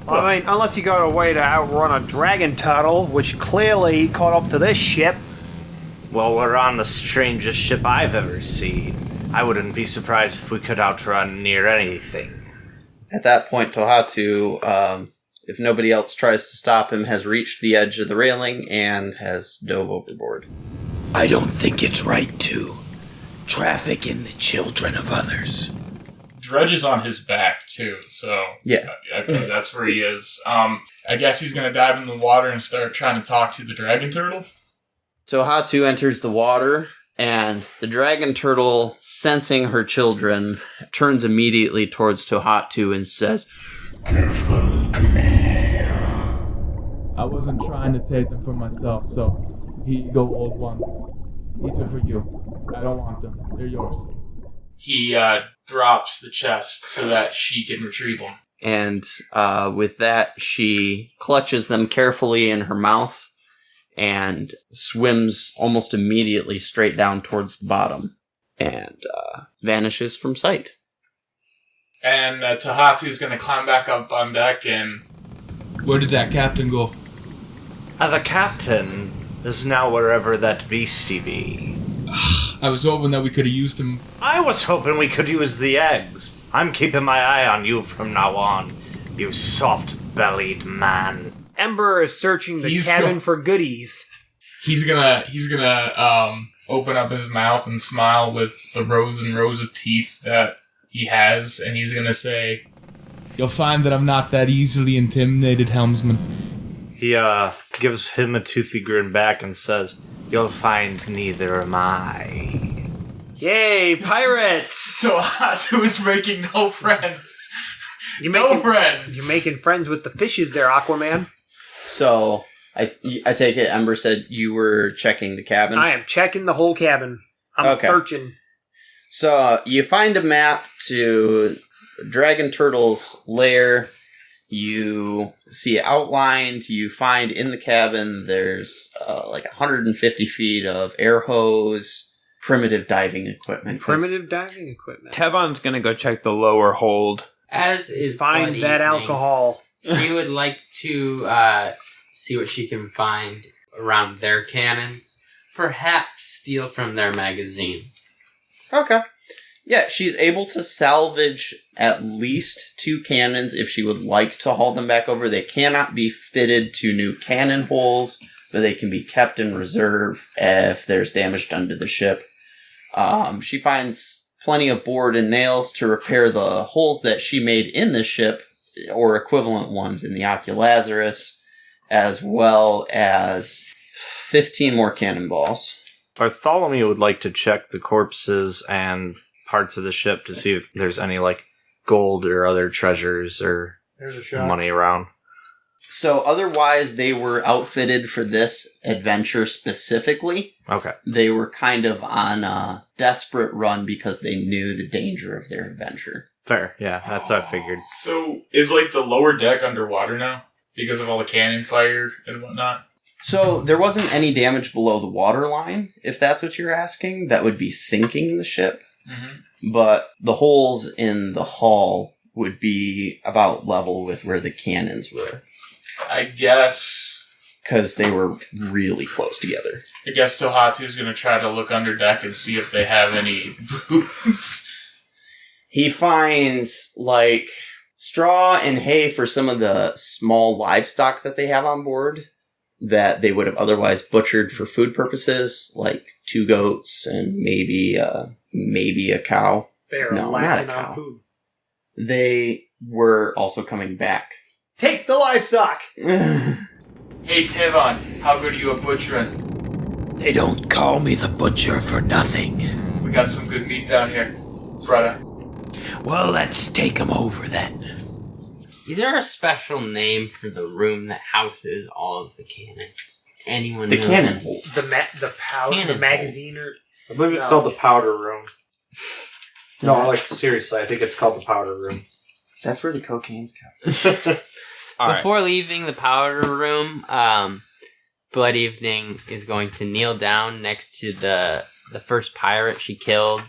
I mean, unless you got a way to outrun a dragon turtle, which clearly caught up to this ship. Well, we're on the strangest ship I've ever seen. I wouldn't be surprised if we could outrun near anything. At that point, Tohatu, if nobody else tries to stop him, has reached the edge of the railing and has dove overboard. I don't think it's right to traffic in the children of others. Dredge is on his back, too, so... Yeah. Okay, that's where he is. I guess he's gonna dive in the water and start trying to talk to the dragon turtle. Tohatu enters the water, and the dragon turtle, sensing her children, turns immediately towards Tohatu and says, I wasn't trying to take them for myself, so here you go, old one. These are for you. I don't want them. They're yours. He drops the chest so that she can retrieve them. and with that, she clutches them carefully in her mouth and swims almost immediately straight down towards the bottom and vanishes from sight. And Tohatu is going to climb back up on deck and... Where did that captain go? The captain is now wherever that beastie be. I was hoping that we could have used him. I was hoping we could use the eggs. I'm keeping my eye on you from now on, you soft-bellied man. Ember is searching the cabin for goodies. He's gonna open up his mouth and smile with the rows and rows of teeth that he has, and he's gonna say, You'll find that I'm not that easily intimidated, helmsman. He gives him a toothy grin back and says, "You'll find neither am I." Yay, pirates! Tohatu is making no friends. You're friends. You're making friends with the fishes there, Aquaman. So, I take it Ember said you were checking the cabin? I am checking the whole cabin. I'm searching. So, you find a map to Dragon Turtle's lair. You see it outlined. You find in the cabin there's like 150 feet of air hose, primitive diving equipment. Tevon's gonna go check the lower hold. As is Find Blood that Evening, alcohol. She would like to see what she can find around their cannons. Perhaps steal from their magazine. Okay. Yeah, she's able to salvage at least 2 cannons if she would like to haul them back over. They cannot be fitted to new cannon holes, but they can be kept in reserve if there's damage done to the ship. She finds plenty of board and nails to repair the holes that she made in the ship, or equivalent ones in the Oculazarus, as well as 15 more cannonballs. Bartholomew would like to check the corpses and parts of the ship to see if there's any, like, gold or other treasures or There's a shot. money around. So otherwise, they were outfitted for this adventure specifically. Okay. They were kind of on a desperate run because they knew the danger of their adventure. Fair. Yeah, that's what I figured. So, is, like, the lower deck underwater now? Because of all the cannon fire and whatnot? So there wasn't any damage below the waterline, if that's what you're asking. That would be sinking the ship. Mm-hmm. But the holes in the hull would be about level with where the cannons were. I guess Because they were really close together. Tohatu's going to try to look under deck and see if they have any booms. He finds, like, straw and hay for some of the small livestock that they have on board that they would have otherwise butchered for food purposes, like 2 goats and maybe a cow. They are No, not a lacking cow. on food. They were also coming back. Take the livestock! Hey, Tevon, how good are you at butchering? They don't call me the butcher for nothing. We got some good meat down here, brother. Well, let's take 'em over then. Is there a special name for the room that houses all of the cannons? Anyone The know? cannon hole. The magazine or... I believe it's called the powder room. No, like, seriously, I think it's called the powder room. That's where the cocaine's kept. Before leaving the powder room, Blood Evening is going to kneel down next to the first pirate she killed,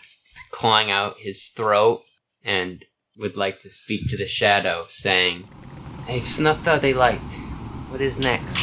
clawing out his throat, and would like to speak to the shadow, saying, "They've snuffed out a light. What is next?"